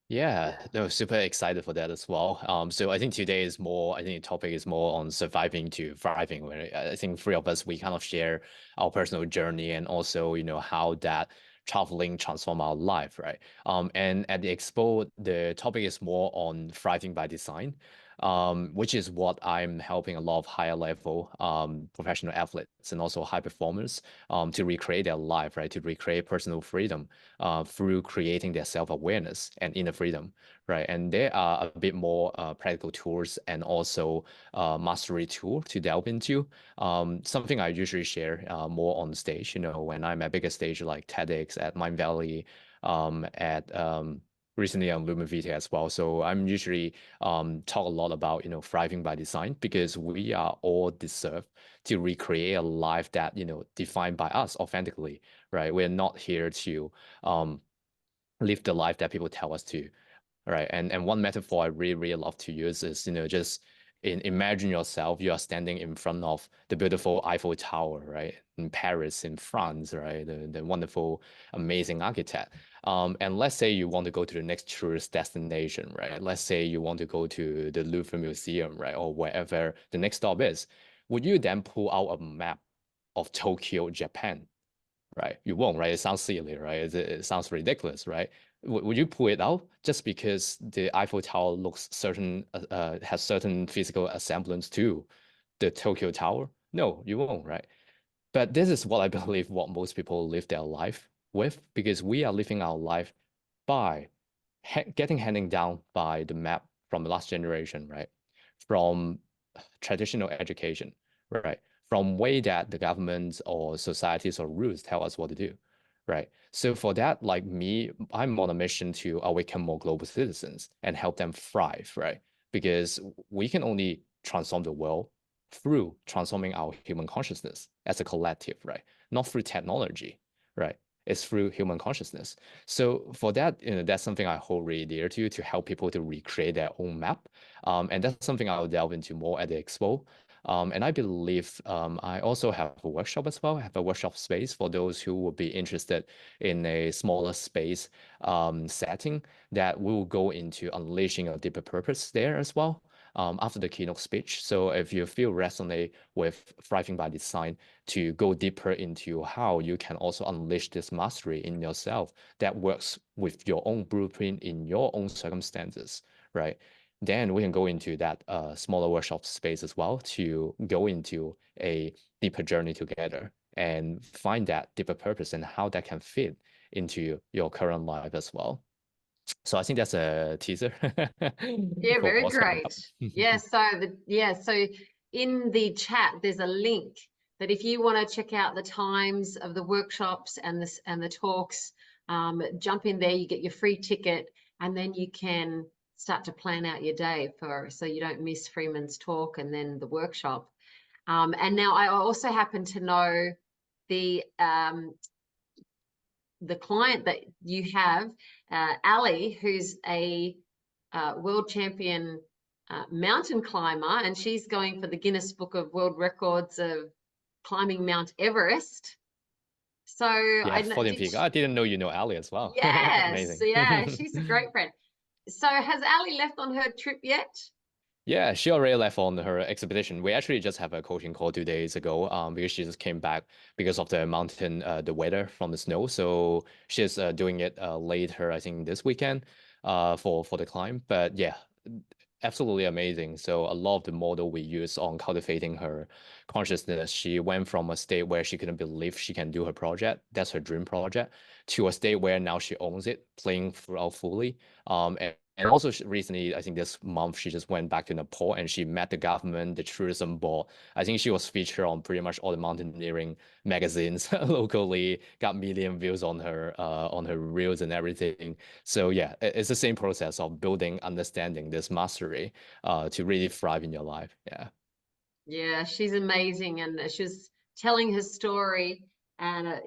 Speaker 3: Yeah, no, super excited for that as well. So I think today is more, I think the topic is more on surviving to thriving, where I think three of us, we kind of share our personal journey, and also, how that traveling transform our life, right? And at the expo, the topic is more on thriving by design, which is what I'm helping a lot of higher level professional athletes and also high performers to recreate their life, right? To recreate personal freedom through creating their self-awareness and inner freedom, right? And there are a bit more practical tools and also mastery tool to delve into. Something I usually share more on stage, when I'm at bigger stage like TEDx, at Mind Valley, at recently on Lumen Vitae as well. So I'm usually talk a lot about, thriving by design, because we are all deserve to recreate a life that, defined by us authentically, right? We're not here to live the life that people tell us to, right? And one metaphor I really, really love to use is, just imagine yourself, you are standing in front of the beautiful Eiffel Tower, right? In Paris, in France, right? The wonderful, amazing architect. And let's say you want to go to the next tourist destination, right? Let's say you want to go to the Louvre Museum, right? Or wherever the next stop is. Would you then pull out a map of Tokyo, Japan? Right? You won't, right? It sounds silly, right? It sounds ridiculous, right? Would you pull it out just because the Eiffel Tower looks has certain physical semblance to the Tokyo Tower? No, you won't, right? But this is what I believe what most people live their life with, because we are living our life by handing down by the map from the last generation, right? From traditional education, right? From way that the governments or societies or rules tell us what to do, right? So for that, like me, I'm on a mission to awaken more global citizens and help them thrive, right? Because we can only transform the world through transforming our human consciousness as a collective, right? Not through technology, right? It's through human consciousness. So for that, that's something I hold really dear to help people to recreate their own map. And that's something I'll delve into more at the expo. And I believe I also have a workshop as well. I have a workshop space for those who would be interested in a smaller space setting that will go into unleashing a deeper purpose there as well. After the keynote speech. So if you feel resonate with Thriving by Design, to go deeper into how you can also unleash this mastery in yourself that works with your own blueprint in your own circumstances, right? Then we can go into that smaller workshop space as well to go into a deeper journey together and find that deeper purpose and how that can fit into your current life as well. So I think that's a teaser.
Speaker 1: Yeah,
Speaker 3: for
Speaker 1: very
Speaker 3: what's coming up.
Speaker 1: great. So in the chat there's a link that if you want to check out the times of the workshops and the talks, jump in there, you get your free ticket, and then you can start to plan out your day so you don't miss Freeman's talk and then the workshop. And now I also happen to know the client that you have, Ali, who's a world champion mountain climber, and she's going for the Guinness Book of World Records of climbing Mount Everest. So
Speaker 3: Yeah, 14 peak. I didn't know you know Ali as well.
Speaker 1: Yes,
Speaker 3: Amazing.
Speaker 1: yeah, she's a great friend. So has Ali left on her trip yet?
Speaker 3: Yeah, she already left on her expedition. We actually just have a coaching call 2 days ago, because she just came back because of the mountain, the weather from the snow. So she's doing it later, I think this weekend, for the climb. But yeah, absolutely amazing. So a lot of the model we use on cultivating her consciousness, she went from a state where she couldn't believe she can do her project, that's her dream project, to a state where now she owns it, playing throughout fully. And also recently, I think this month, she just went back to Nepal and she met the government, the tourism board. I think she was featured on pretty much all the mountaineering magazines locally, got million views on her reels and everything. So yeah, it's the same process of building, understanding this mastery to really thrive in your life. Yeah.
Speaker 1: Yeah, she's amazing, and she was telling her story, and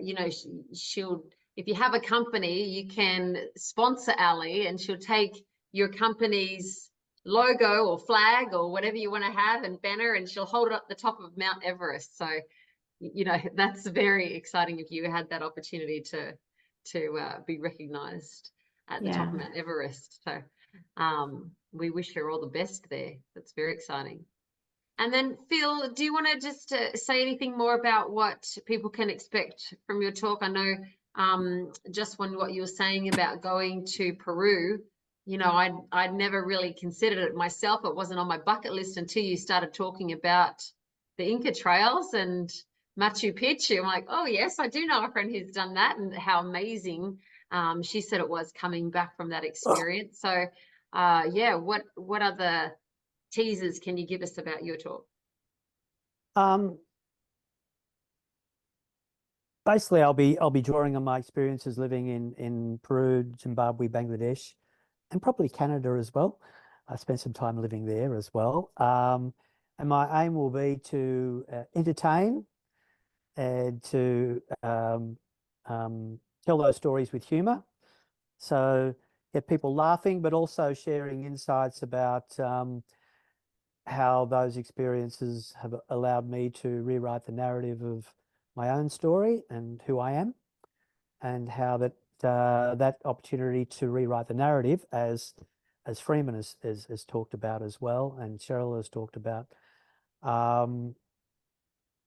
Speaker 1: she'll, if you have a company, you can sponsor Ali, and she'll take your company's logo or flag or whatever you want to have and banner, and she'll hold it up the top of Mount Everest. So that's very exciting if you had that opportunity to be recognized at the top of Mount Everest. So we wish her all the best there. That's very exciting. And then, Phil, do you want to just say anything more about what people can expect from your talk? I know just what you were saying about going to Peru, I'd never really considered it myself. It wasn't on my bucket list until you started talking about the Inca trails and Machu Picchu. I'm like, oh, yes, I do know a friend who's done that, and how amazing she said it was coming back from that experience. So, yeah, what other teasers can you give us about your talk?
Speaker 4: Basically, I'll be drawing on my experiences living in Peru, Zimbabwe, Bangladesh, and probably Canada as well. I spent some time living there as well. And my aim will be to entertain and to tell those stories with humor. So get people laughing, but also sharing insights about how those experiences have allowed me to rewrite the narrative of my own story and who I am, and how that opportunity to rewrite the narrative, as Freeman has talked about as well, and Cheryle has talked about.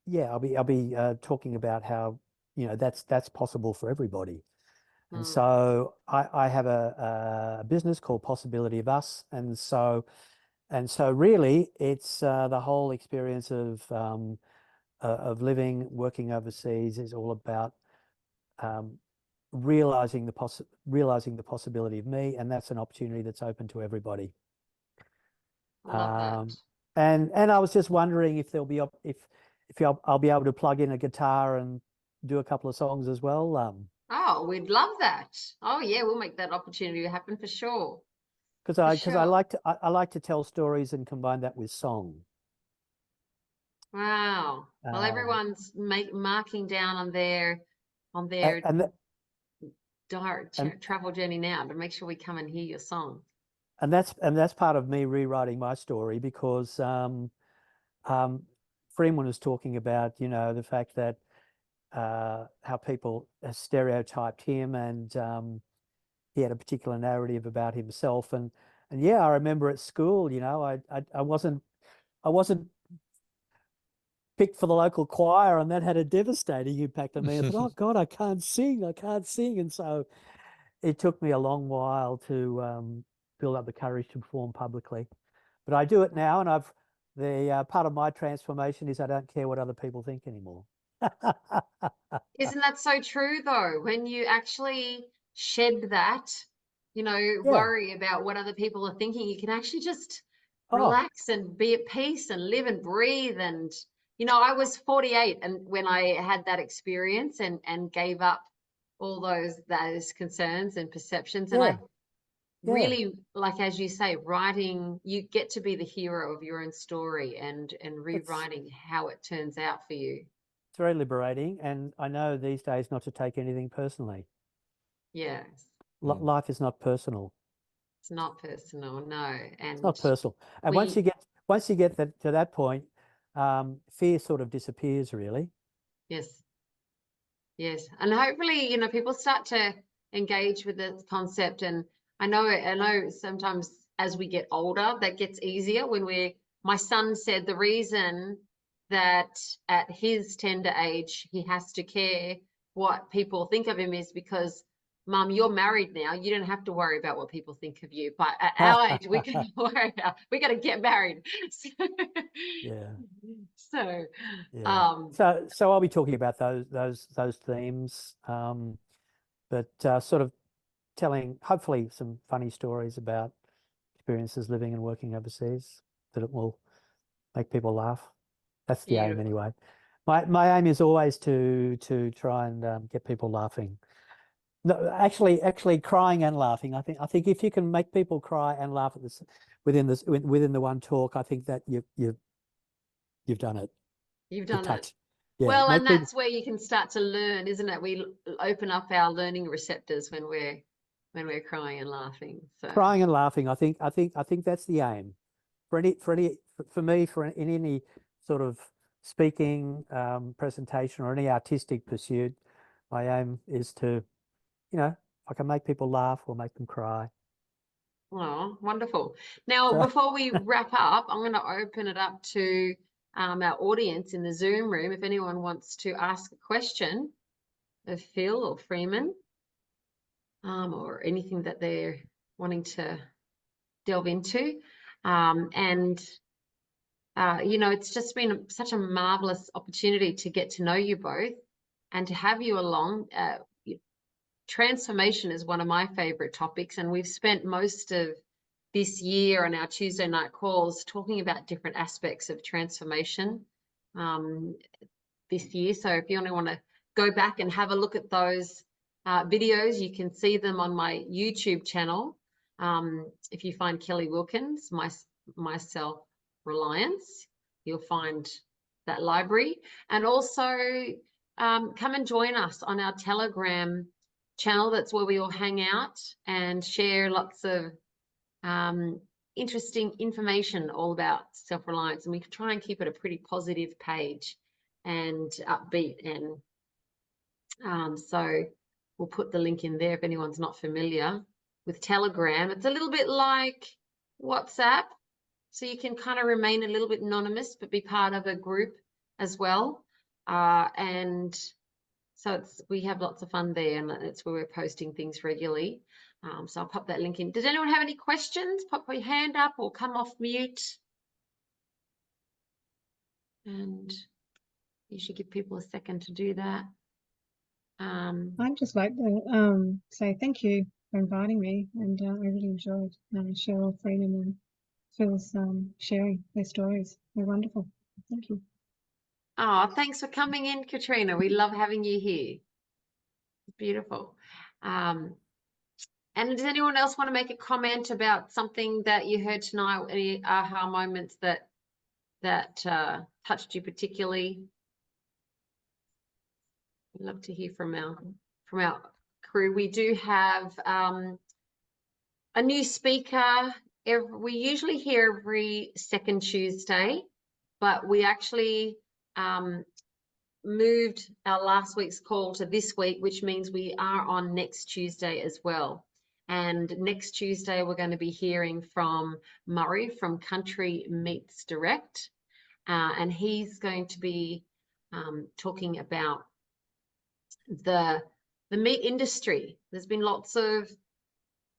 Speaker 4: Yeah, I'll be talking about how that's possible for everybody. And so I have a business called Possibility of Us, and so really it's the whole experience of living, working overseas is all about realizing the possibility of me, and that's an opportunity that's open to everybody.
Speaker 1: I love that.
Speaker 4: And I was just wondering if there'll be if I'll be able to plug in a guitar and do a couple of songs as well.
Speaker 1: Oh, we'd love that. Oh yeah, we'll make that opportunity happen for sure.
Speaker 4: Because
Speaker 1: For
Speaker 4: I
Speaker 1: sure.
Speaker 4: like to tell stories and combine that with song.
Speaker 1: Wow. Well, everyone's marking down on their
Speaker 4: and that,
Speaker 1: travel journey now to make sure we come and hear your song.
Speaker 4: and that's part of me rewriting my story, because Freeman was talking about, you know, the fact that how people stereotyped him, and he had a particular narrative about himself, and yeah, I remember at school, you know, I wasn't picked for the local choir, and that had a devastating impact on me. I thought, oh God, I can't sing, and so it took me a long while to build up the courage to perform publicly, but I do it now, and the part of my transformation is I don't care what other people think anymore.
Speaker 1: Isn't that so true though? When you actually shed that, you know,
Speaker 4: Yeah.
Speaker 1: worry about what other people are thinking, you can actually just relax and be at peace and live and breathe. And, you know, I was 48 and when I had that experience and gave up all those concerns and perceptions. And I really, like, as you say, writing, you get to be the hero of your own story and rewriting how it turns out for you.
Speaker 4: It's very liberating, and I know these days not to take anything personally.
Speaker 1: Yes.
Speaker 4: Life is not personal.
Speaker 1: It's not personal, no. And
Speaker 4: it's not personal. And once you get to that point, fear sort of disappears, really.
Speaker 1: Yes. Yes. And hopefully, you know, people start to engage with this concept. And I know sometimes as we get older, that gets easier my son said the reason that at his tender age, he has to care what people think of him is because, Mum, you're married now. You don't have to worry about what people think of you. But at our age, we got to worry about, we got to get married.
Speaker 4: Yeah.
Speaker 1: So,
Speaker 4: yeah. So I'll be talking about those themes, but sort of telling hopefully some funny stories about experiences living and working overseas that it will make people laugh. That's the aim anyway. My aim is always to try and get people laughing. No, actually crying and laughing. I think if you can make people cry and laugh at this within the one talk, I think that you've done it.
Speaker 1: You've done it.
Speaker 4: Yeah,
Speaker 1: well, and that's where you can start to learn, isn't it? We open up our learning receptors when we're crying and laughing. So
Speaker 4: crying and laughing. I think that's the aim for me in any sort of speaking, presentation, or any artistic pursuit. My aim is to, you know, if I can make people laugh or make them cry.
Speaker 1: Oh, wonderful. Now, before we wrap up, I'm going to open it up to our audience in the Zoom room. If anyone wants to ask a question of Phil or Freeman, or anything that they're wanting to delve into. You know, it's just been such a marvelous opportunity to get to know you both and to have you along. Transformation is one of my favorite topics, and we've spent most of this year on our Tuesday night calls talking about different aspects of transformation this year. So if you want to go back and have a look at those videos, you can see them on my YouTube channel. If you find Kelly Wilkins, my self-reliance, you'll find that library. And also come and join us on our Telegram channel. That's where we all hang out and share lots of interesting information all about self-reliance, and we can try and keep it a pretty positive page and upbeat. And so we'll put the link in there if anyone's not familiar with Telegram. It's a little bit like WhatsApp, so you can kind of remain a little bit anonymous but be part of a group as well. And so we have lots of fun there, and it's where we're posting things regularly. So I'll pop that link in. Does anyone have any questions? Pop your hand up or come off mute. And you should give people a second to do that.
Speaker 5: I'd just like to say thank you for inviting me, and I really enjoyed Cheryle, Freeman and Phil's sharing their stories. They're wonderful. Thank you.
Speaker 1: Oh, thanks for coming in, Katrina. We love having you here. Beautiful. And does anyone else want to make a comment about something that you heard tonight? Any aha moments that touched you particularly? I'd love to hear from our crew. We do have a new speaker. We usually hear every second Tuesday, but we actually moved our last week's call to this week, which means we are on next Tuesday as well. And next Tuesday, we're going to be hearing from Murray from Country Meats Direct. And he's going to be talking about the meat industry. There's been lots of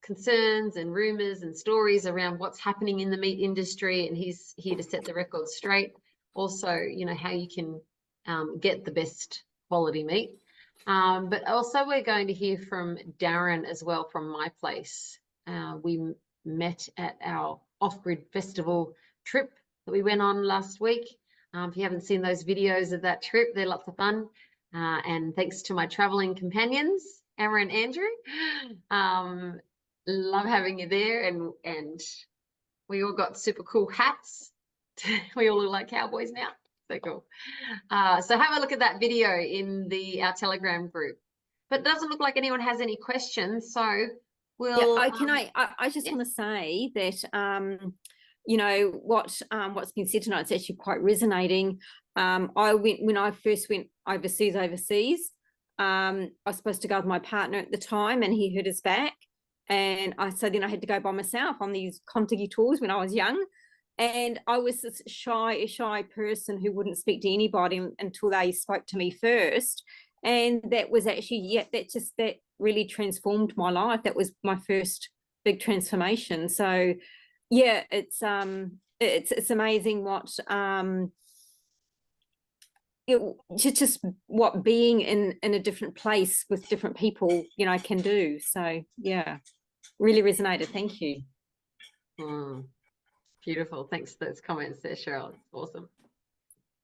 Speaker 1: concerns and rumors and stories around what's happening in the meat industry, and he's here to set the record straight. Also, you know, how you can get the best quality meat. But also we're going to hear from Darren as well from My Place. We met at our off-grid festival trip that we went on last week. If you haven't seen those videos of that trip, they're lots of fun. And thanks to my traveling companions, Emma and Andrew. Love having you there, and we all got super cool hats. We all look like cowboys now. So cool. So have a look at that video in our Telegram group. But it doesn't look like anyone has any questions, so we'll.
Speaker 6: Yeah, I just want to say that you know what's been said tonight is actually quite resonating. When I first went overseas. I was supposed to go with my partner at the time, and he hurt his back, and so then I had to go by myself on these Contiki tours when I was young. And I was this shy person who wouldn't speak to anybody until they spoke to me first. And that was actually, that really transformed my life. That was my first big transformation. So yeah, it's amazing what just what being in a different place with different people, you know, can do. So yeah, really resonated. Thank you.
Speaker 1: Beautiful. Thanks for those comments there, Cheryle. It's awesome.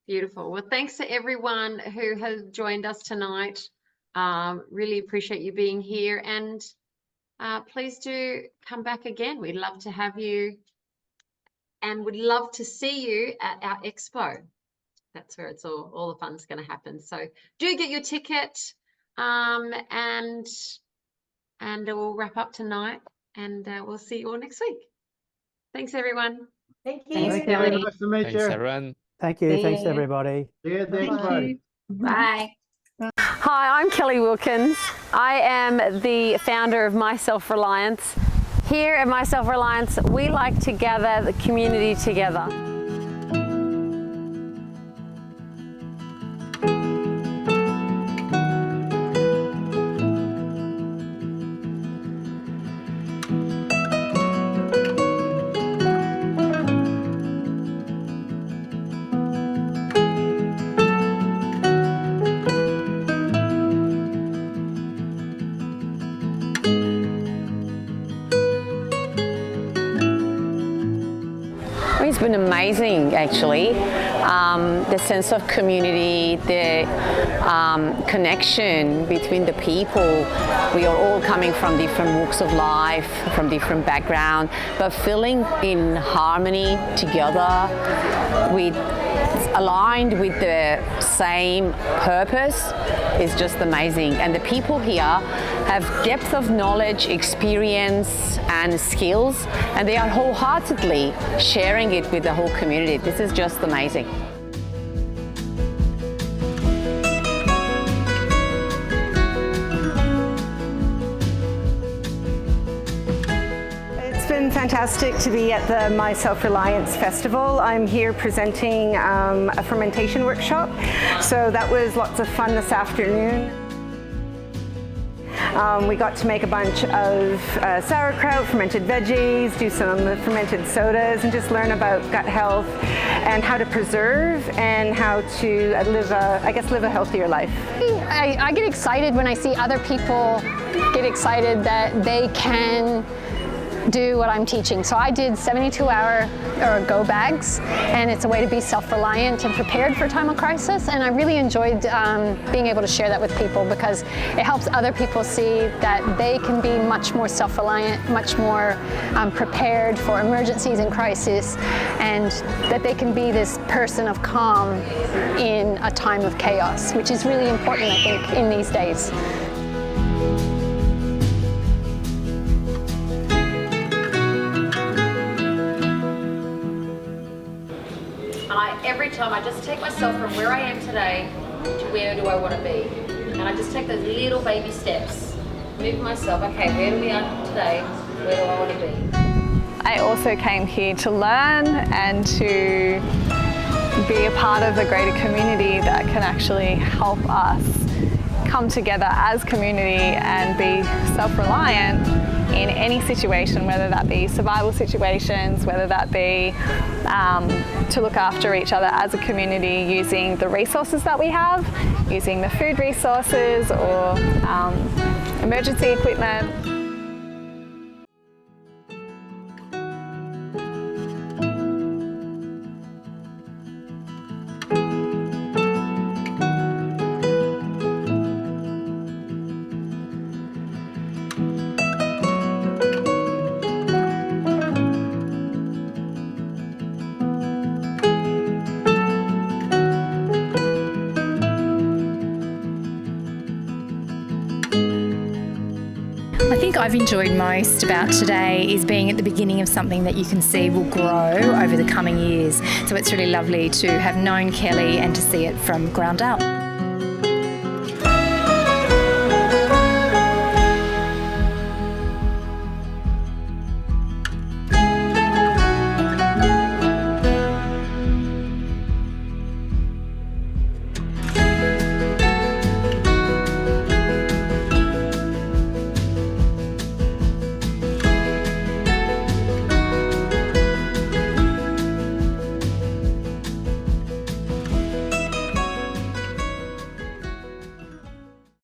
Speaker 1: Beautiful. Well, thanks to everyone who has joined us tonight. Really appreciate you being here, and please do come back again. We'd love to have you, and we'd love to see you at our expo. That's where it's all the fun's going to happen. So do get your ticket, and we'll wrap up tonight, and we'll see you all next week. Thanks, everyone.
Speaker 2: Thank you.
Speaker 1: Thanks,
Speaker 7: Thank
Speaker 1: Kelly.
Speaker 7: you. Nice to meet
Speaker 3: Thanks,
Speaker 7: you.
Speaker 3: everyone.
Speaker 4: Thank you.
Speaker 2: See
Speaker 4: Thanks,
Speaker 2: you.
Speaker 4: everybody.
Speaker 7: See you at the
Speaker 5: Thank
Speaker 7: expo.
Speaker 5: you.
Speaker 1: Bye.
Speaker 8: Hi, I'm Kelly Wilkins. I am the founder of My Self-Reliance. Here at My Self-Reliance, we like to gather the community together. It's been amazing, actually. The sense of community, the connection between the people. We are all coming from different walks of life, from different backgrounds, but feeling in harmony together, aligned with the same purpose is just amazing. And the people here have depth of knowledge, experience and skills, and they are wholeheartedly sharing it with the whole community. This is just amazing.
Speaker 9: It's been fantastic to be at the My Self-Reliance Festival. I'm here presenting a fermentation workshop, so that was lots of fun this afternoon. We got to make a bunch of sauerkraut, fermented veggies, do some fermented sodas, and just learn about gut health and how to preserve and how to live a healthier life.
Speaker 10: I get excited when I see other people get excited that they can
Speaker 7: do what I'm teaching. So I did 72-hour or go bags, and it's a way to be self-reliant and prepared for a time of crisis. And I really enjoyed being able to share that with people, because it helps other people see that they can be much more self-reliant, much more prepared for emergencies and crisis, and that they can be this person of calm in a time of chaos, which is really important, I think, in these days.
Speaker 10: Every time I just take myself from where I am today to where do I want to be, and I just take those little baby steps, move myself. Okay, where do we are today? Where do I want to be?
Speaker 11: I also came here to learn and to be a part of a greater community that can actually help us come together as community and be self-reliant in any situation, whether that be survival situations, whether that be to look after each other as a community using the resources that we have, using the food resources or emergency equipment.
Speaker 12: I think I've enjoyed most about today is being at the beginning of something that you can see will grow over the coming years. So it's really lovely to have known Kelly and to see it from ground up.